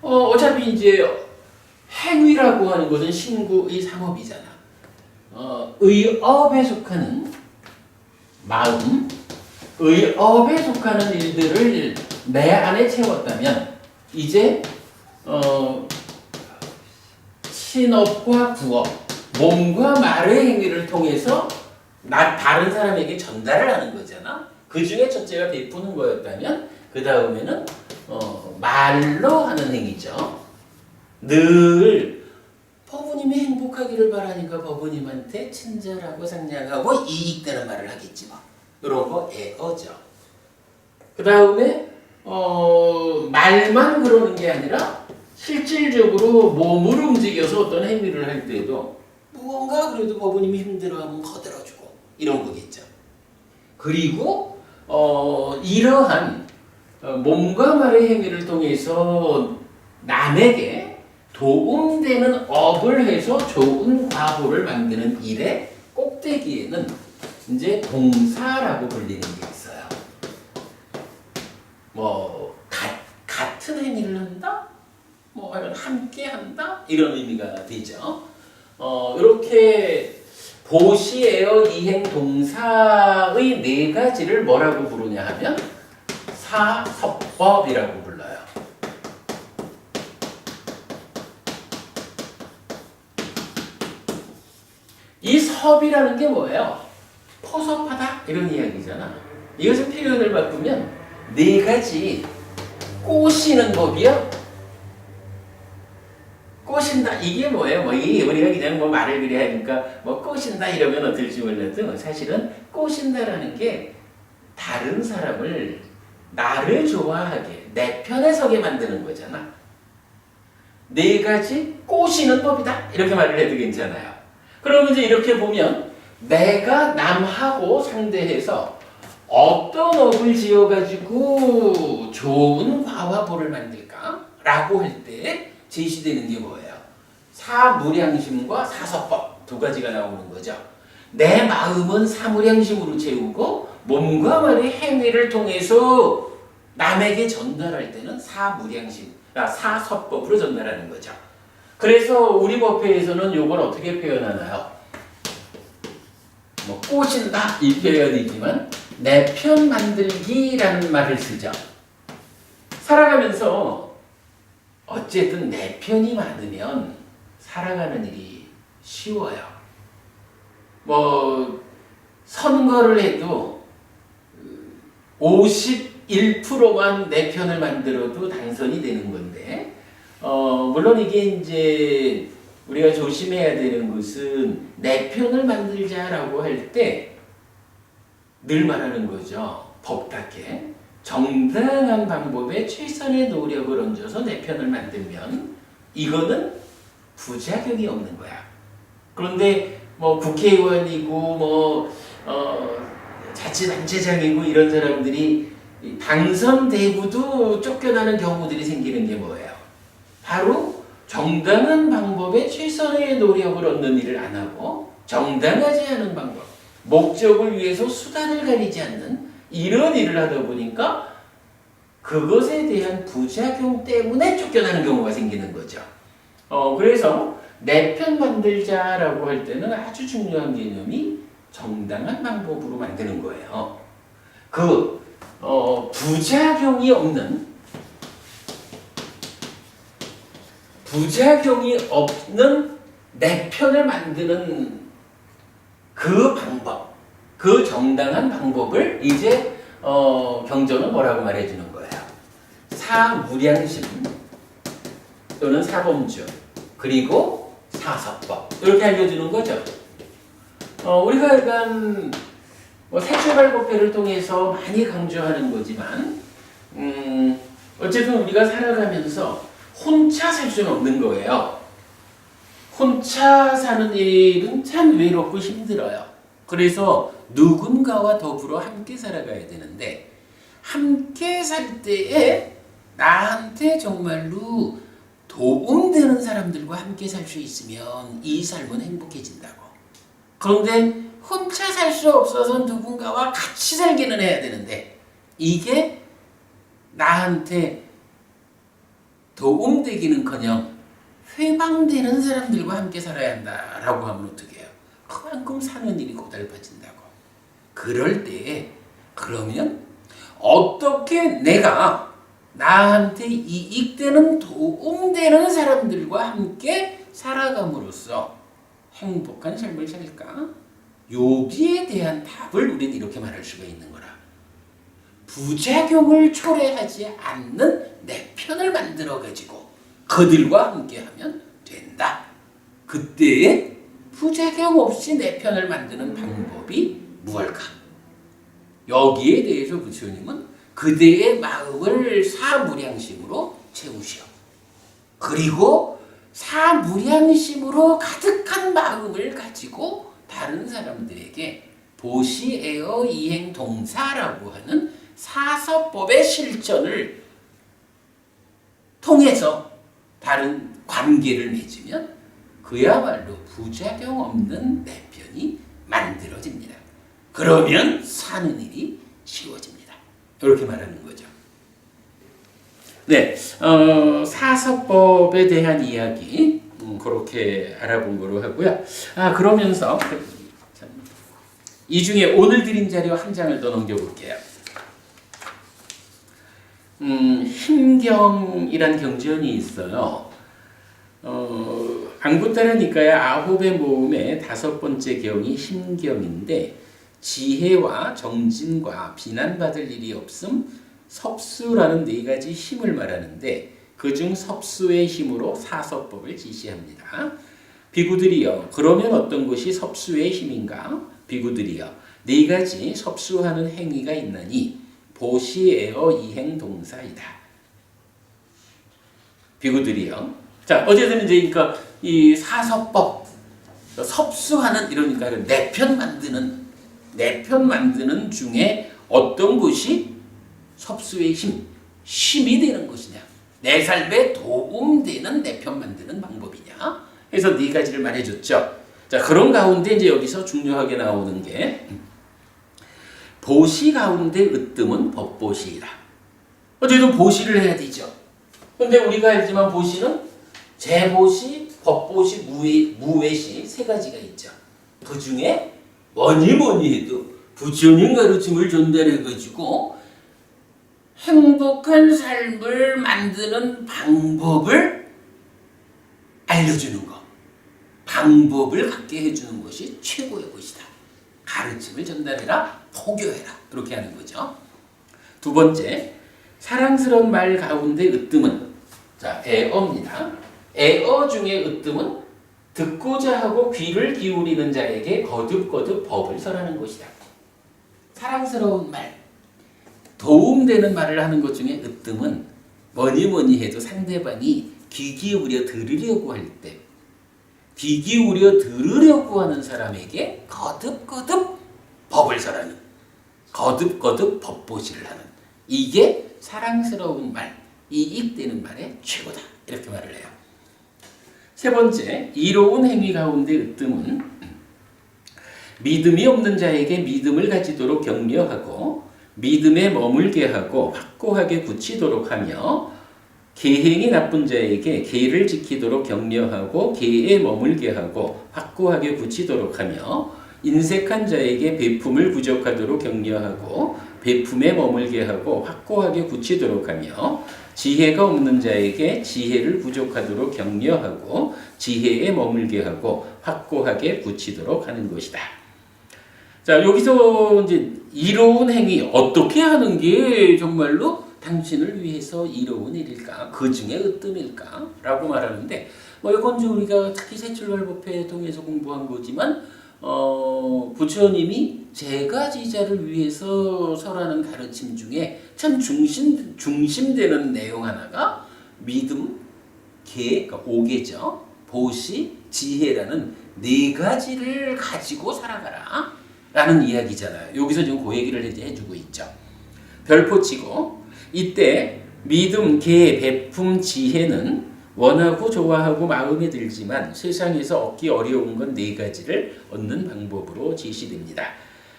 어차피 이제 행위라고 하는 것은 신구의 상업이잖아. 의업에 속하는 마음, 의업에 속하는 일들을 내 안에 채웠다면 이제 신업과 구업, 몸과 말의 행위를 통해서 다른 사람에게 전달을 하는 거잖아. 그 중에 첫째가 베푸는 거였다면 그 다음에는 말로 하는 행위죠. 늘 버부님이 행복하기를 바라니까 버부님한테 친절하고 상냥하고 이익되는 말을 하겠지 뭐. 이런 거 애어죠. 그 다음에 말만 그러는 게 아니라 실질적으로 몸을 움직여서 어떤 행위를 할 때도 무언가 그래도 버부님이 힘들어하면 거들어주고 이런 거겠죠. 그리고 이러한 몸과 말의 행위를 통해서 남에게 도움되는 업을 해서 좋은 과보를 만드는 일의 꼭대기에는 이제 동사라고 불리는 게 있어요. 뭐 같은 행위를 한다? 뭐 함께 한다? 이런 의미가 되죠. 이렇게 보시에어 이행 동사의 네 가지를 뭐라고 부르냐 하면 사섭법이라고 불러요. 이 섭이라는 게 뭐예요? 포섭하다 이런 이야기잖아. 이것을 표현을 바꾸면 네 가지 꼬시는 법이요. 꼬신다 이게 뭐예요? 뭐 이게 우리가 그냥 뭐 말을 그래 하니까 뭐 꼬신다 이러면 어떨지 몰라도 사실은 꼬신다라는 게 다른 사람을 나를 좋아하게 내 편에 서게 만드는 거잖아. 네 가지 꼬시는 법이다 이렇게 말을 해도 괜찮아요. 그러면 이제 이렇게 보면 내가 남하고 상대해서 어떤 업을 지어가지고 좋은 화와 보를 만들까? 라고 할 때 제시되는 게 뭐예요? 사무량심과 사서법 두 가지가 나오는 거죠. 내 마음은 사무량심으로 채우고 몸과 말의 행위를 통해서 남에게 전달할 때는 사무량심, 사서법으로 전달하는 거죠. 그래서 우리 법회에서는 이걸 어떻게 표현하나요? 뭐 꼬신다 이 표현이지만 내 편 만들기라는 말을 쓰죠. 살아가면서 어쨌든 내 편이 많으면 살아가는 일이 쉬워요. 뭐 선거를 해도 51%만 내 편을 만들어도 당선이 되는 건데 물론 이게 이제 우리가 조심해야 되는 것은 내 편을 만들자라고 할 때 늘 말하는 거죠. 법답게 정당한 방법에 최선의 노력을 얹어서 내 편을 만들면 이거는 부작용이 없는 거야. 그런데 뭐 국회의원이고 자치단체장이고 이런 사람들이 당선되고도 쫓겨나는 경우들이 생기는 게 뭐예요? 바로 정당한 방법에 최선의 노력을 얻는 일을 안 하고 정당하지 않은 방법, 목적을 위해서 수단을 가리지 않는 이런 일을 하다 보니까 그것에 대한 부작용 때문에 쫓겨나는 경우가 생기는 거죠. 그래서 내 편 만들자라고 할 때는 아주 중요한 개념이 정당한 방법으로 만드는 거예요. 부작용이 없는 내 편을 만드는 그 방법, 그 정당한 방법을 이제 경전은 뭐라고 말해주는 거예요? 사무량심 또는 사범주 그리고 사서법 이렇게 알려주는 거죠. 우리가 약간 새출발법회를 통해서 많이 강조하는 거지만 어쨌든 우리가 살아가면서 혼자 살 수는 없는 거예요. 혼자 사는 일은 참 외롭고 힘들어요. 그래서 누군가와 더불어 함께 살아가야 되는데 함께 살 때에 나한테 정말로 도움되는 사람들과 함께 살 수 있으면 이 삶은 행복해진다고. 그런데 혼자 살 수 없어서 누군가와 같이 살기는 해야 되는데 이게 나한테 도움되기는커녕 회방되는 사람들과 함께 살아야 한다라고 하면 어떻게 해요? 그만큼 사는 일이 고달파진다고. 그럴 때에 그러면 어떻게 내가 나한테 이익되는 도움되는 사람들과 함께 살아감으로써 행복한 삶을 살까? 여기에 대한 답을 우리는 이렇게 말할 수가 있는 거라. 부작용을 초래하지 않는 내 편을 만들어가지고 그들과 함께하면 된다. 그때에 부작용 없이 내 편을 만드는 방법이 무엇일까? 여기에 대해서 부처님은 그대의 마음을 사무량심으로 채우시오. 그리고 사무량심으로 가득한 마음을 가지고 다른 사람들에게 보시에어 이행 동사라고 하는 사서법의 실천을 통해서 다른 관계를 맺으면 그야말로 부작용 없는 내 편이 만들어집니다. 그러면 사는 일이 쉬워집니다. 이렇게 말하는 거죠. 네, 사서법에 대한 이야기 그렇게 알아본 거로 하고요. 그러면서 이 중에 오늘 드린 자료 한 장을 더 넘겨볼게요. 힘경이란 경전이 있어요. 안구따라 니까의 아홉의 모음의 다섯 번째 경이 힘경인데 지혜와 정진과 비난받을 일이 없음, 섭수라는 네 가지 힘을 말하는데 그중 섭수의 힘으로 사서법을 지시합니다. 비구들이여 그러면 어떤 것이 섭수의 힘인가? 비구들이여 네 가지 섭수하는 행위가 있나니 보시에어 이행 동사이다. 비구들이요. 자 어쨌든 이제 그러니까 이 사서법 섭수하는 이러니까 내편 만드는 중에 어떤 것이 섭수의 힘이 되는 것이냐? 내 삶에 도움되는 내편 만드는 방법이냐? 그래서 네 가지를 말해줬죠. 자 그런 가운데 이제 여기서 중요하게 나오는 게 보시 가운데 으뜸은 법보시이다. 어쨌든 보시를 해야 되죠. 근데 우리가 알지만 보시는 재보시, 법보시, 무외시 세 가지가 있죠. 그 중에 뭐니 해도 부처님 가르침을 전달해가지고 행복한 삶을 만드는 방법을 알려주는 것, 방법을 갖게 해주는 것이 최고의 것이다. 가르침을 전달해라, 포교해라 이렇게 하는 거죠. 두 번째, 사랑스러운 말 가운데 으뜸은 자 애어입니다. 애어 중에 으뜸은 듣고자 하고 귀를 기울이는 자에게 거듭거듭 법을 설하는 것이다. 사랑스러운 말, 도움되는 말을 하는 것 중에 으뜸은 뭐니 해도 상대방이 귀 기울여 들으려고 할 때, 귀 기울여 들으려고 하는 사람에게 거듭거듭 법을 설하는, 거듭거듭 법보시를 하는 이게 사랑스러운 말, 이익되는 말의 최고다. 이렇게 말을 해요. 세 번째, 이로운 행위 가운데 으뜸은 믿음이 없는 자에게 믿음을 가지도록 격려하고 믿음에 머물게 하고 확고하게 굳히도록 하며 계행이 나쁜 자에게 계를 지키도록 격려하고 계에 머물게 하고 확고하게 굳히도록 하며 인색한 자에게 베품을 부족하도록 격려하고 베품에 머물게 하고 확고하게 굳히도록 하며 지혜가 없는 자에게 지혜를 부족하도록 격려하고 지혜에 머물게 하고 확고하게 굳히도록 하는 것이다. 자, 여기서 이제 이로운 행위 어떻게 하는 게 정말로 당신을 위해서 이로운 일일까? 그 중에 으뜸일까? 라고 말하는데 이건 이제 우리가 특히 세출발법회 통해서 공부한 거지만 부처님이 제가지자를 위해서 설하는 가르침 중에 참 중심되는 내용 하나가 믿음, 계, 그러니까 5개죠. 보시, 지혜라는 네 가지를 가지고 살아가라 라는 이야기잖아요. 여기서 지금 그 얘기를 해주고 있죠. 별포치고 이때 믿음, 계, 베품, 지혜는 원하고 좋아하고 마음에 들지만 세상에서 얻기 어려운 건 네 가지를 얻는 방법으로 지시됩니다.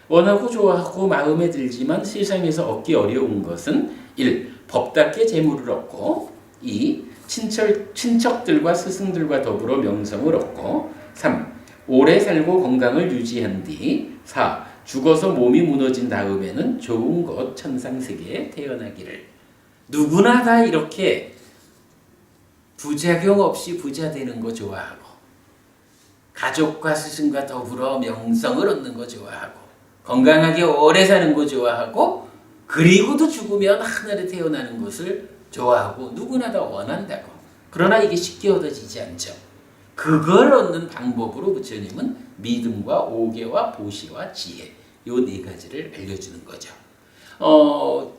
원하고 좋아하고 마음에 들지만 세상에서 얻기 어려운 것은 1. 법답게 재물을 얻고 2. 친척들과 스승들과 더불어 명성을 얻고 3. 오래 살고 건강을 유지한 뒤 4. 죽어서 몸이 무너진 다음에는 좋은 것 천상세계에 태어나기를. 누구나 다 이렇게 부작용 없이 부자 되는 거 좋아하고 가족과 스승과 더불어 명성을 얻는 거 좋아하고 건강하게 오래 사는 거 좋아하고 그리고도 죽으면 하늘에 태어나는 것을 좋아하고 누구나 다 원한다고. 그러나 이게 쉽게 얻어지지 않죠. 그걸 얻는 방법으로 부처님은 믿음과 오계와 보시와 지혜 요 네 가지를 알려주는 거죠.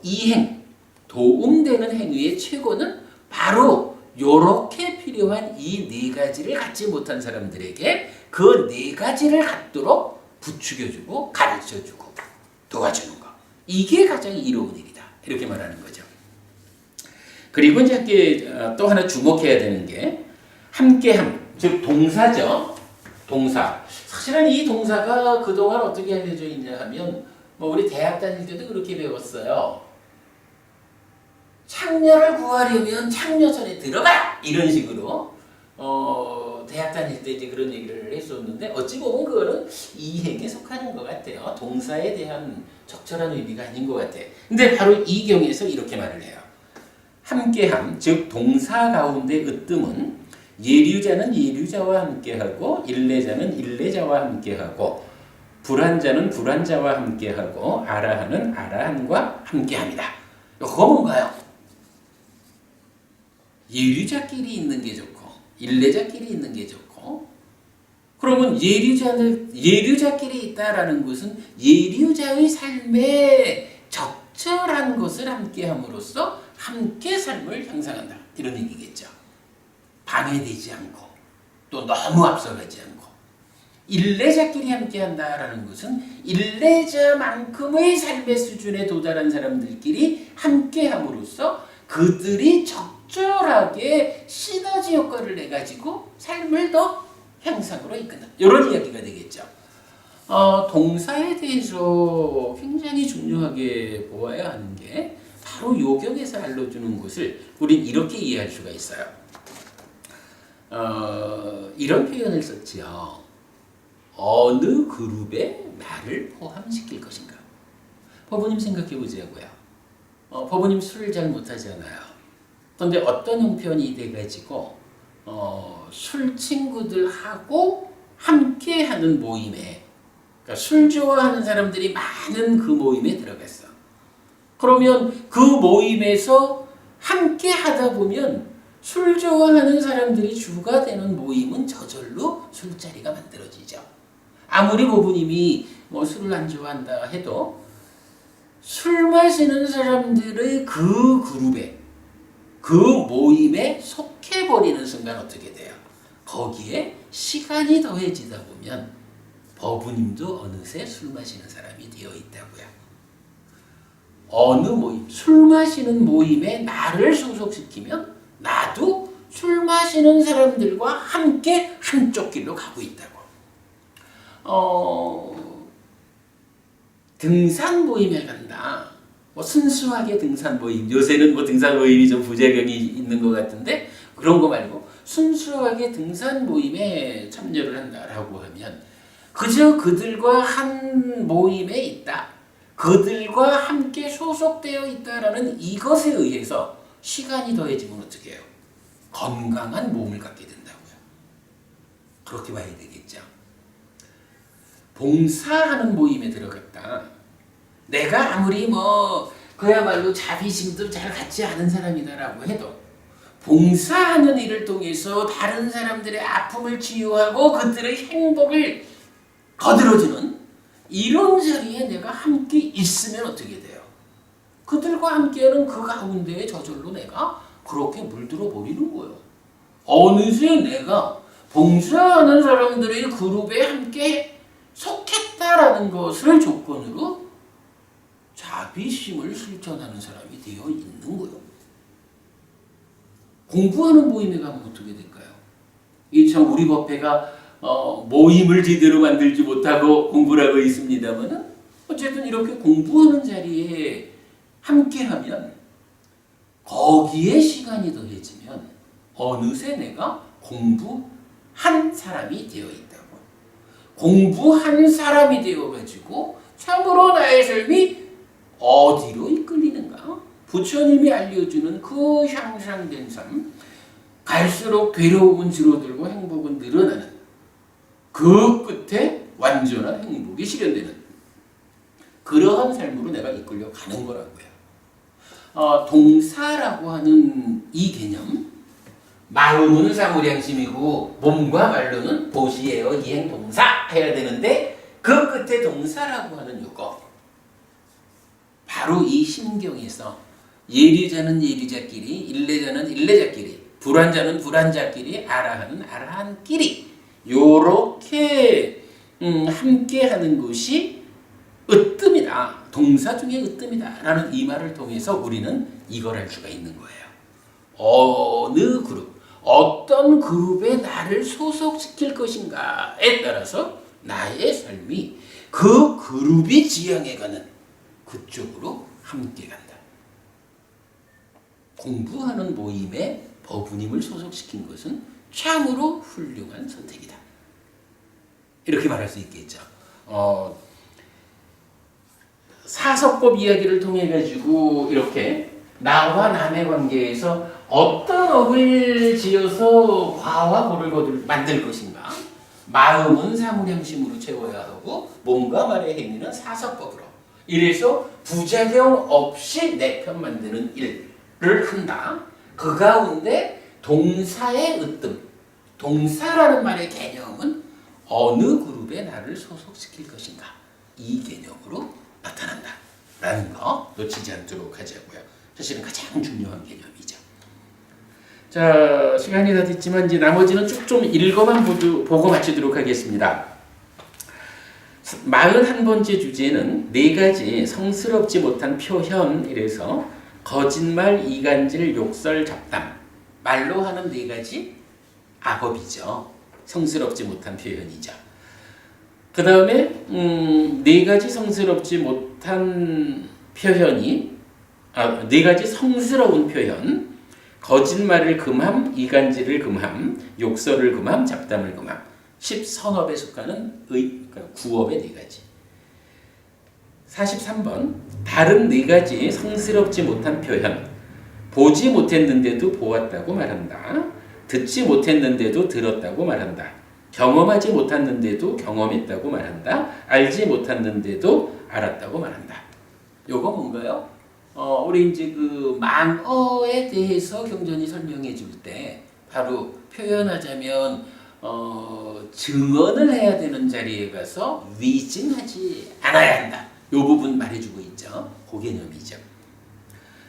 이행, 도움되는 행위의 최고는 바로 요렇게 필요한 이 네 가지를 갖지 못한 사람들에게 그 네 가지를 갖도록 부추겨주고 가르쳐주고 도와주는 거. 이게 가장 이로운 일이다. 이렇게 말하는 거죠. 그리고 이제 또 하나 주목해야 되는 게 함께함, 즉 동사죠. 동사. 사실은 이 동사가 그동안 어떻게 알려져 있냐 하면 우리 대학 다닐 때도 그렇게 배웠어요. 창녀를 구하려면 창녀전에 들어가! 이런 식으로 대학 다닐 때 이제 그런 얘기를 했었는데 어찌 보면 그거는 이행에 속하는 것 같아요. 동사에 대한 적절한 의미가 아닌 것 같아요. 근데 바로 이 경에서 이렇게 말을 해요. 함께함, 즉 동사 가운데 으뜸은 예류자는 예류자와 함께하고 일례자는 일례자와 함께하고 불한자는 불한자와 함께하고 아라한은 아라한과 함께합니다. 그거 뭔가요? 예류자끼리 있는 게 좋고 일례자끼리 있는 게 좋고 그러면 예류자끼리 있다라는 것은 예류자의 삶에 적절한 것을 함께 함으로써 함께 삶을 형성한다. 이런 얘기겠죠. 방해되지 않고 또 너무 앞서가지 않고 일례자끼리 함께 한다라는 것은 일례자만큼의 삶의 수준에 도달한 사람들끼리 함께 함으로써 그들이 적절하게 시너지 효과를 내가지고 삶을 더 향상으로 이끈다. 이런 이야기가 되겠죠. 동사에 대해서 굉장히 중요하게 보아야 하는 게 바로 요경에서 알려주는 것을 우린 이렇게 이해할 수가 있어요. 이런 표현을 썼지요. 어느 그룹에 나를 포함시킬 것인가. 법부님 생각해 보자고요. 법부님 술을 잘 못하잖아요. 그런데 어떤 형편이 돼가지고 술 친구들하고 함께하는 모임에, 그러니까 술 좋아하는 사람들이 많은 그 모임에 들어갔어. 그러면 그 모임에서 함께 하다 보면 술 좋아하는 사람들이 주가 되는 모임은 저절로 술자리가 만들어지죠. 아무리 고부님이 술을 안 좋아한다 해도 술 마시는 사람들의 그 그룹에, 그 모임에 속해버리는 순간 어떻게 돼요? 거기에 시간이 더해지다 보면 법부님도 어느새 술 마시는 사람이 되어 있다고요. 어느 모임, 술 마시는 모임에 나를 소속시키면 나도 술 마시는 사람들과 함께 한쪽 길로 가고 있다고. 등산 모임에 간다. 순수하게 등산 모임. 요새는 등산 모임이 좀 부작용이 있는 것 같은데 그런 거 말고 순수하게 등산 모임에 참여를 한다라고 하면 그저 그들과 한 모임에 있다. 그들과 함께 소속되어 있다라는 이것에 의해서 시간이 더해지면 어떻게 해요? 건강한 몸을 갖게 된다고요. 그렇게 봐야 되겠죠. 봉사하는 모임에 들어갔다. 내가 아무리 그야말로 자비심도 잘 갖지 않은 사람이다라고 해도 봉사하는 일을 통해서 다른 사람들의 아픔을 치유하고 그들의 행복을 거들어주는 이런 자리에 내가 함께 있으면 어떻게 돼요? 그들과 함께하는 그 가운데에 저절로 내가 그렇게 물들어 버리는 거예요. 어느새 내가 봉사하는 사람들의 그룹에 함께 속했다라는 것을 조건으로 자비심을 실천하는 사람이 되어 있는 거예요. 공부하는 모임에 가면 어떻게 될까요? 이 참 우리 법회가 모임을 제대로 만들지 못하고 공부를 하고 있습니다만 어쨌든 이렇게 공부하는 자리에 함께하면 거기에 시간이 더해지면 어느새 내가 공부한 사람이 되어 있다고. 공부한 사람이 되어가지고 참으로 나의 삶이 어디로 이끌리는가? 부처님이 알려주는 그 향상된 삶, 갈수록 괴로움은 줄어들고 행복은 늘어나는 그 끝에 완전한 행복이 실현되는 그러한 삶으로 내가 이끌려 가는 거라고요. 동사라고 하는 이 개념, 마음은 사무량심이고 몸과 말로는 도시예요. 이행 동사 해야 되는데 그 끝에 동사라고 하는 요거, 바로 이 심경에서 예리자는 예리자끼리, 일례자는 일례자끼리, 불안자는 불안자끼리, 아라한은 아라한끼리 요렇게 함께하는 것이 으뜸이다. 동사 중에 으뜸이다 라는 이 말을 통해서 우리는 이걸 알 수가 있는 거예요. 어느 그룹, 어떤 그룹에 나를 소속시킬 것인가에 따라서 나의 삶이 그 그룹이 지향해가는 그쪽으로 함께 간다. 공부하는 모임에 법부님을 소속시킨 것은 참으로 훌륭한 선택이다. 이렇게 말할 수 있겠죠. 사서법 이야기를 통해 가지고 이렇게 나와 남의 관계에서 어떤 업을 지어서 과와 보를 만들 것인가. 마음은 사무량심으로 채워야 하고 몸과 말의 행위는 사서법으로. 이래서 부작용 없이 내 편 만드는 일을 한다. 그 가운데 동사의 으뜸. 동사라는 말의 개념은 어느 그룹에 나를 소속시킬 것인가. 이 개념으로 나타난다. 라는 거 놓치지 않도록 하자고요. 사실은 가장 중요한 개념이죠. 자, 시간이 다 됐지만 이제 나머지는 쭉 좀 읽어만 보고 마치도록 하겠습니다. 41번째 주제는 네 가지 성스럽지 못한 표현이래서 거짓말, 이간질, 욕설, 잡담. 말로 하는 네 가지 악업이죠. 성스럽지 못한 표현이죠. 그 다음에 네 가지 성스럽지 못한 표현이 네 가지 성스러운 표현. 거짓말을 금함, 이간질을 금함, 욕설을 금함, 잡담을 금함. 10선업에 속하는 구업의 네 가지. 43번 다른 네 가지 성스럽지 못한 표현. 보지 못했는데도 보았다고 말한다. 듣지 못했는데도 들었다고 말한다. 경험하지 못했는데도 경험했다고 말한다. 알지 못했는데도 알았다고 말한다. 요거 뭔가요? 우리 이제 그 망어에 대해서 경전이 설명해 줄 때 바로 표현하자면 증언을 해야 되는 자리에 가서 위증하지 않아야 한다. 요 부분 말해주고 있죠. 그 개념이죠.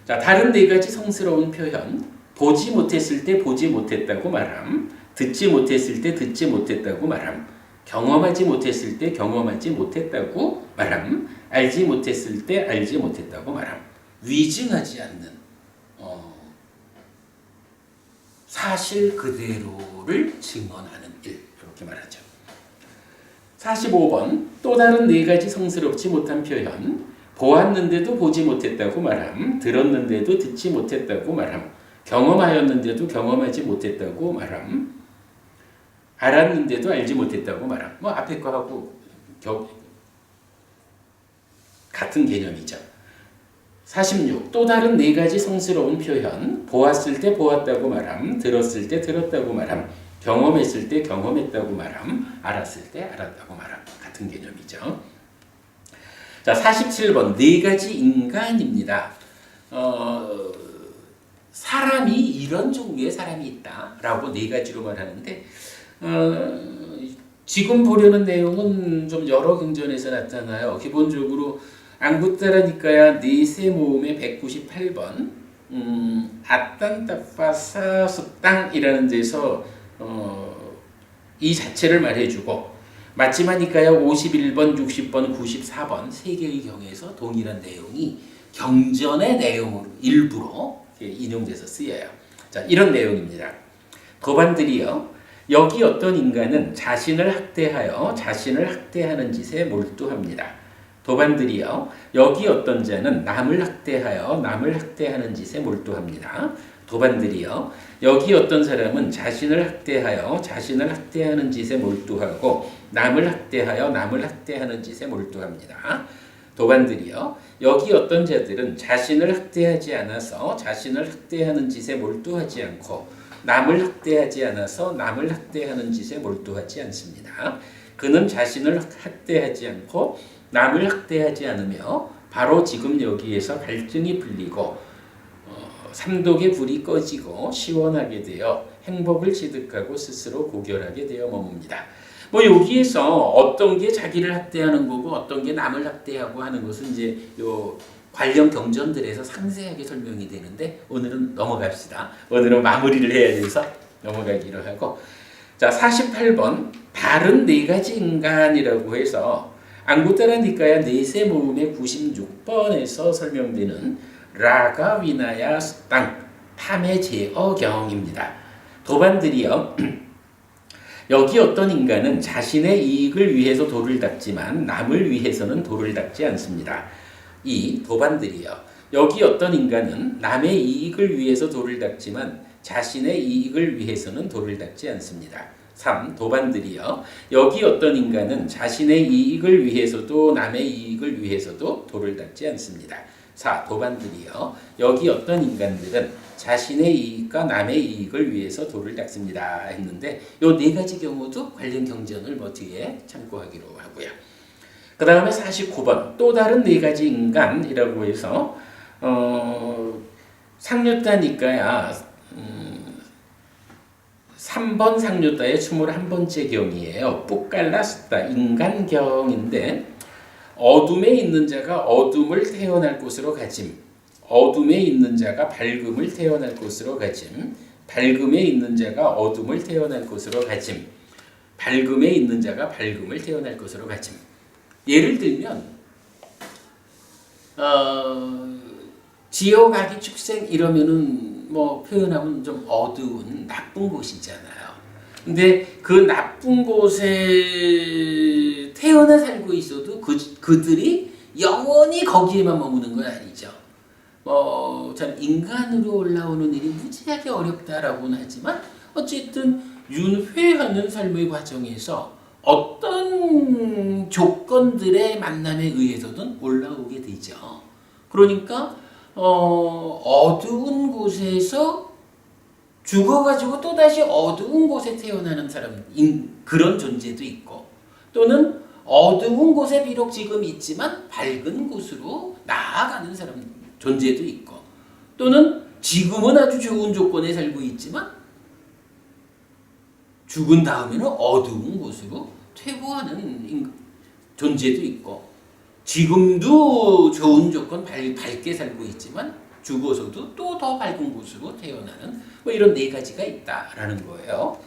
자, 다른 네 가지 성스러운 표현. 보지 못했을 때 보지 못했다고 말함. 듣지 못했을 때 듣지 못했다고 말함. 경험하지 못했을 때 경험하지 못했다고 말함. 알지 못했을 때 알지 못했다고 말함. 위증하지 않는 사실 그대로를 증언하는 일, 이렇게 말하죠. 45번 또 다른 네 가지 성스럽지 못한 표현. 보았는데도 보지 못했다고 말함. 들었는데도 듣지 못했다고 말함. 경험하였는데도 경험하지 못했다고 말함. 알았는데도 알지 못했다고 말함. 뭐 앞에 거하고 같은 개념이죠. 46. 또 다른 네 가지 성스러운 표현. 보았을 때 보았다고 말함. 들었을 때 들었다고 말함. 경험했을 때 경험했다고 말함. 알았을 때 알았다고 말함. 같은 개념이죠. 자, 47번 네 가지 인간입니다. 사람이 이런 종류의 사람이 있다라고 네 가지로 말하는데 지금 보려는 내용은 좀 여러 경전에서 나타나요. 기본적으로 앙구타라니까야 네세 모음의 198번 아딴따파사 숫땅이라는 데서 이 자체를 말해주고 마지막이니까야 51번, 60번, 94번 세 개의 경에서 동일한 내용이 경전의 내용으로 일부러 인용돼서 쓰여요. 자, 이런 내용입니다. 도반들이요. 여기 어떤 인간은 자신을 학대하여 자신을 학대하는 짓에 몰두합니다. 도반들이요. 여기 어떤 자는 남을 학대하여 남을 학대하는 짓에 몰두합니다. 도반들이요. 여기 어떤 사람은 자신을 학대하여 자신을 학대하는 짓에 몰두하고 남을 학대하여 남을 학대하는 짓에 몰두합니다. 도반들이요. 여기 어떤 자들은 자신을 학대하지 않아서 자신을 학대하는 짓에 몰두하지 않고 남을 학대하지 않아서 남을 학대하는 짓에 몰두하지 않습니다. 그는 자신을 학대하지 않고 남을 학대하지 않으며 바로 지금 여기에서 갈증이 풀리고 삼독의 불이 꺼지고 시원하게 되어 행복을 취득하고 스스로 고결하게 되어 머뭅니다. 뭐 여기에서 어떤 게 자기를 학대하는 거고 어떤 게 남을 학대하고 하는 것은 이제 요 관련 경전들에서 상세하게 설명이 되는데 오늘은 넘어갑시다. 오늘은 마무리를 해야 돼서 넘어가기로 하고 자 48번 다른 네 가지 인간이라고 해서 앙구타라니까야 네세 모음의 96번에서 설명되는 라가 위나야 땅 탐의 제어경입니다. 도반들이요. 여기 어떤 인간은 자신의 이익을 위해서 돌을 닦지만 남을 위해서는 돌을 닦지 않습니다. 2. 도반들이요. 여기 어떤 인간은 남의 이익을 위해서 돌을 닦지만 자신의 이익을 위해서는 돌을 닦지 않습니다. 3. 도반들이요. 여기 어떤 인간은 자신의 이익을 위해서도 남의 이익을 위해서도 돌을 닦지 않습니다. 4. 도반들이요. 여기 어떤 인간들은 자신의 이익과 남의 이익을 위해서 돌을 닦습니다. 했는데 요 네 가지 경우도 관련 경전을 뭐 뒤에 참고하기로 하고요. 그 다음에 49번 또 다른 네 가지 인간이라고 해서 상류다니까야 3번 상류다의 21번째 경이에요. 뿌깔라 숫다 인간경인데 어둠에 있는 자가 어둠을 태어날 곳으로 가짐. 어둠에 있는 자가 밝음을 태어날 곳으로 가짐. 밝음에 있는 자가 어둠을 태어날 곳으로 가짐. 밝음에 있는 자가 밝음을 태어날 곳으로 가짐. 예를 들면 지어가기 축생 이러면은 뭐 표현하면 좀 어두운 나쁜 곳이잖아요. 근데 그 나쁜 곳에 태어나 살고 있어도 그들이 영원히 거기에만 머무는 건 아니죠. 참 인간으로 올라오는 일이 무지하게 어렵다라고는 하지만 어쨌든 윤회하는 삶의 과정에서 어떤 조건들의 만남에 의해서든 올라오게 되죠. 그러니까 어두운 곳에서 죽어가지고 또다시 어두운 곳에 태어나는 사람, 그런 존재도 있고, 또는 어두운 곳에 비록 지금 있지만 밝은 곳으로 나아가는 사람, 존재도 있고, 또는 지금은 아주 좋은 조건에 살고 있지만 죽은 다음에는 어두운 곳으로 퇴보하는 존재도 있고, 지금도 좋은 조건 밝게 살고 있지만 죽어서도 또 더 밝은 곳으로 태어나는 뭐 이런 네 가지가 있다라는 거예요.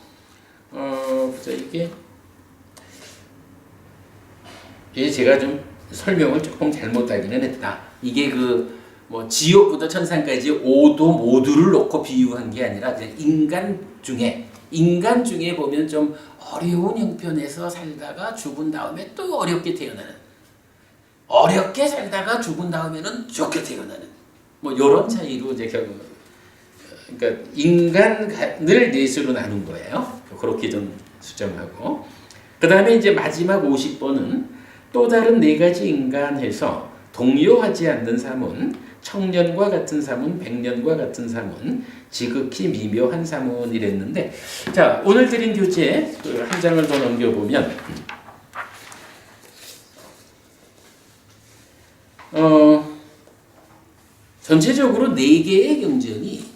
보자 이게 제가 좀 설명을 조금 잘못하기는 했다. 이게 뭐 지옥부터 천상까지 오도 모두를 놓고 비유한 게 아니라 그냥 인간 중에 보면 좀 어려운 형편에서 살다가 죽은 다음에 또 어렵게 태어나는, 어렵게 살다가 죽은 다음에는 좋게 태어나는, 뭐 이런 차이로 이제 그러니까 인간을 넷으로 나눈 거예요. 그렇게 좀 수정하고, 그 다음에 이제 마지막 50번은 또 다른 네 가지 인간해서 동요하지 않는 사문, 청년과 같은 사문, 백년과 같은 사문, 지극히 미묘한 사문 이랬는데, 자 오늘 드린 교재 한 장을 더 넘겨보면 전체적으로 네 개의 경전이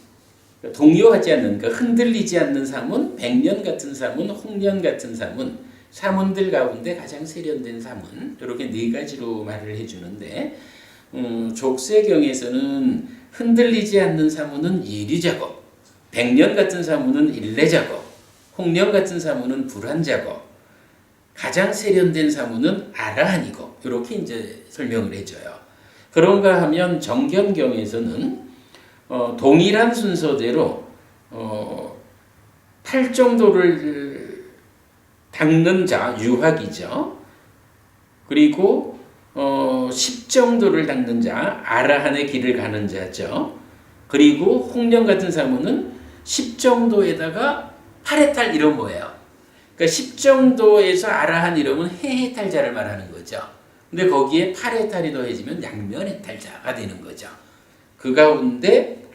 동요하지 않는, 그러니까 흔들리지 않는 사문, 백년 같은 사문, 홍년 같은 사문, 사문들 가운데 가장 세련된 사문, 이렇게 네 가지로 말을 해주는데, 족쇄경에서는 흔들리지 않는 사문은 예류작업, 백년 같은 사문은 일례작업, 홍년 같은 사문은 불환작업, 가장 세련된 사문은 아라한이고, 이렇게 이제 설명을 해줘요. 그런가 하면 정견경에서는 동일한 순서대로 8정도를 닦는 자, 유학이죠. 그리고 10정도를 닦는 자, 아라한의 길을 가는 자죠. 그리고 홍련 같은 사문은 10정도에다가 8해탈 이런 거예요. 그러니까 10정도에서 아라한 이름은 해해탈자를 말하는 거죠. 근데 거기에 8해탈이 더해지면 양면해탈자가 되는 거죠. 그 가운데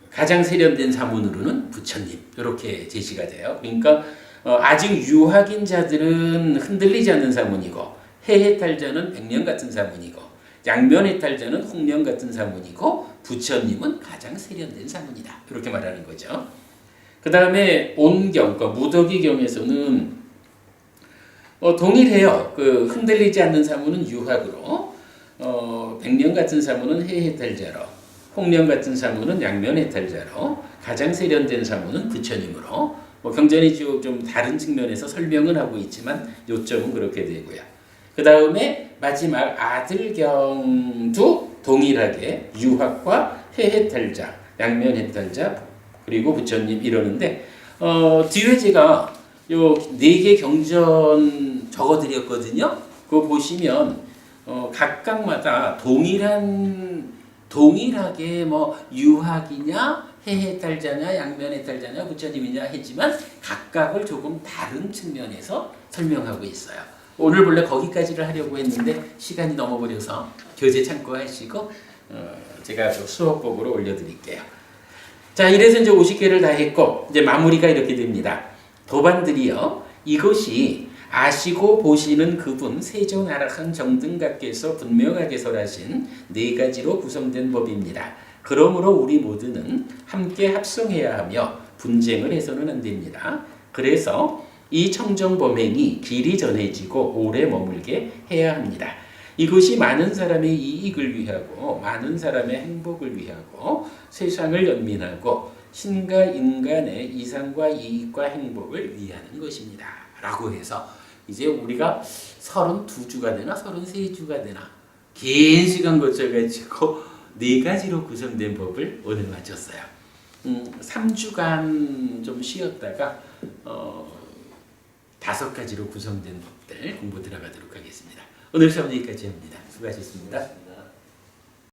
가장 세련된 사문으로는 부처님 이렇게 제시가 돼요. 그러니까 아직 유학인 자들은 흔들리지 않는 사문이고, 해해탈자는 백년 같은 사문이고, 양면해탈자는 홍련 같은 사문이고, 부처님은 가장 세련된 사문이다. 이렇게 말하는 거죠. 그 다음에 온경, 그러니까 무더기경에서는 동일해요. 흔들리지 않는 사문은 유학으로, 백년 같은 사문은 해해탈자로, 홍련 같은 사문은 양면해탈자로, 가장 세련된 사문은 부처님으로, 경전이 좀 다른 측면에서 설명은 하고 있지만 요점은 그렇게 되고요. 그 다음에 마지막 아들경도 동일하게 유학과 해해탈자, 양면해탈자, 그리고 부처님 이러는데, 뒤에 제가 요 4개 경전 적어드렸거든요. 그거 보시면 각각마다 동일하게 뭐 유학이냐 해해탈자냐 양면해탈자냐 부처님이냐 했지만 각각을 조금 다른 측면에서 설명하고 있어요. 오늘 본래 거기까지를 하려고 했는데 시간이 넘어버려서 교재 참고하시고 제가 수업복으로 올려드릴게요. 자, 이래서 이제 50개를 다 했고 이제 마무리가 이렇게 됩니다. 도반들이요, 이것이 아시고 보시는 그분 세존아라한 정등각께서 분명하게 설하신 4가지로 구성된 법입니다. 그러므로 우리 모두는 함께 합성해야 하며 분쟁을 해서는 안 됩니다. 그래서 이 청정범행이 길이 전해지고 오래 머물게 해야 합니다. 이것이 많은 사람의 이익을 위하고 많은 사람의 행복을 위하고 세상을 연민하고 신과 인간의 이상과 이익과 행복을 위하는 것입니다. 라고 해서 이제 우리가 32주가 되나 33주가 되나 긴 시간 거쳐가지고 4가지로 구성된 법을 오늘 마쳤어요. 3주간 좀 쉬었다가 5가지로 구성된 법들 공부 들어가도록 하겠습니다. 오늘 수업 여기까지 합니다. 수고하셨습니다.